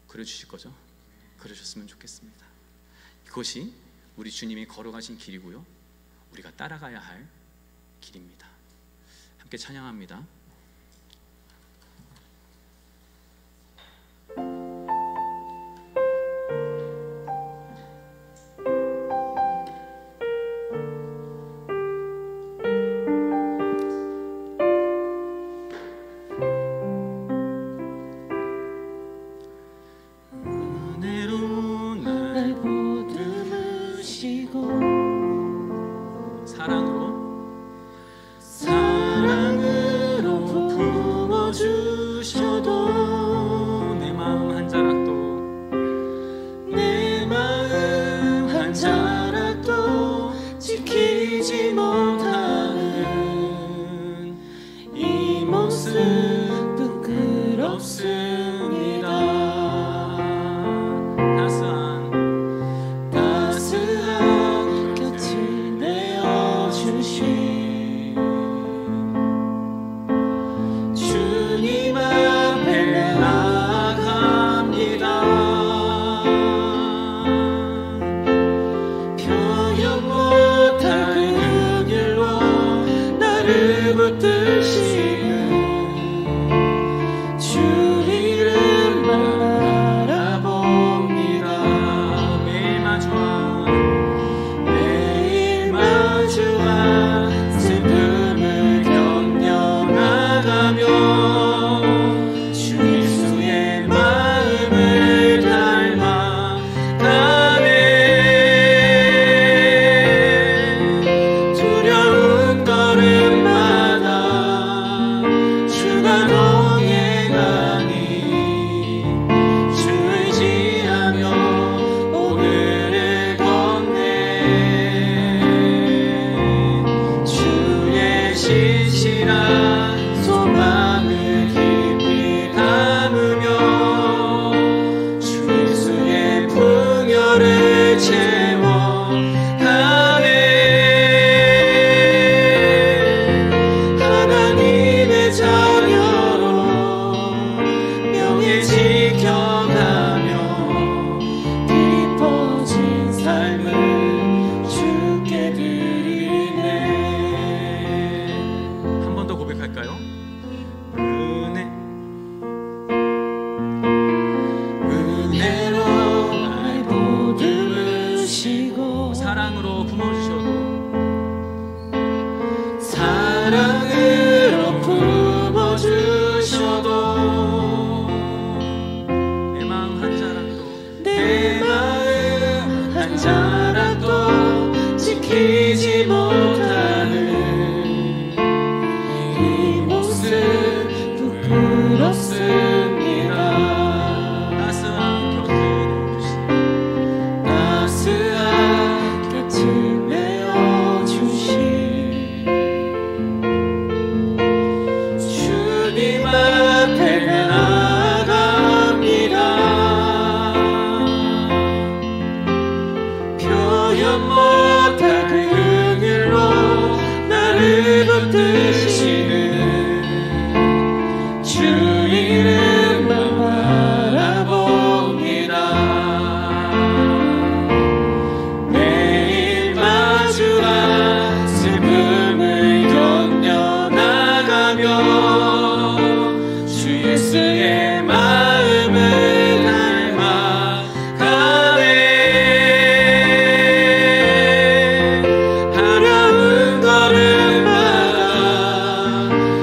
A: 그러주실 거죠? 그러셨으면 좋겠습니다. 이것이 우리 주님이 걸어가신 길이고요, 우리가 따라가야 할 길입니다. 함께 찬양합니다.
C: 은혜로 날 보듬으시고
A: 사랑으로 품어주셔도 내 마음 한 자락도 지키지 못하는 이 모습 부끄럽습니다. 따스한 곁을 내어주신 주님 앞에 나아갑니다. 표현 못할 긍휼로 나를 붙드시는 주 이름만 바라봅니다. 매일 마주와 슬픔을 견뎌나가며 주 예수의 마음을 닮아가네. 두려운 걸음마다 주가 동행하니 주 의지하며 오늘을 걷네. 주의 신실한 소망을 깊이 담으며 주 예수의 풍요를 채워가네. 하나님의 자녀로 명예 지켜가며 깊어진 삶을 주께 드리네. 한 번 더 고백할까요? 은혜로 날 보듬으시고 사랑으로 품어주셔도 내 마음 한 자락도 지키지 못하는 이 모습 부끄럽습니다. 따스한 곁을 내어주신 주님 앞에 나아갑니다. 표현 못할 긍휼로 나를 붙드시는 주 이름만 바라봅니다. 매일 마주와 슬픔을 견뎌나가며 주 예수의 마음을 닮아가네. 어려운 걸음마다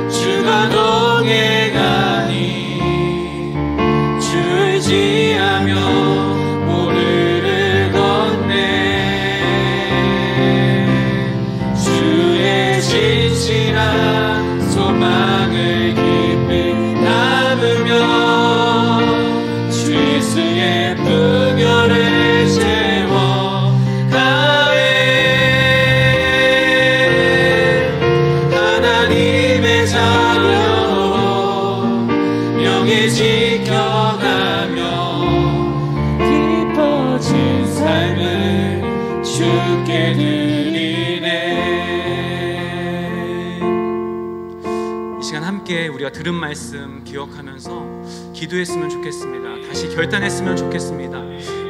A: 주가 동행하니 주 의지하며 오늘을 걷네. 주의 진실한 소망을 깊이 담으며 주 예수의 풍요를 채워가네. 하나님의 자녀로 명예 지켜가며 깊어진 삶을 주께 드리네. 이 시간 함께 우리가 들은 말씀 기억하면서 기도했으면 좋겠습니다. 다시 결단했으면 좋겠습니다.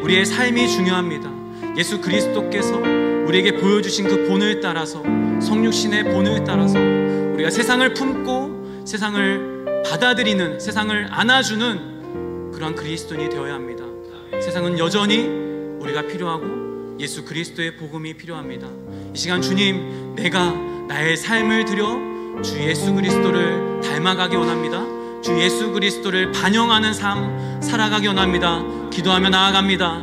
A: 우리의 삶이 중요합니다. 예수 그리스도께서 우리에게 보여주신 그 본을 따라서, 성육신의 본을 따라서 우리가 세상을 품고 세상을 받아들이는, 세상을 안아주는 그러한 그리스도인이 되어야 합니다. 세상은 여전히 우리가 필요하고 예수 그리스도의 복음이 필요합니다. 이 시간 주님, 내가 나의 삶을 드려 주 예수 그리스도를 닮아가기 원합니다. 주 예수 그리스도를 반영하는 삶 살아가기 원합니다. 기도하며 나아갑니다.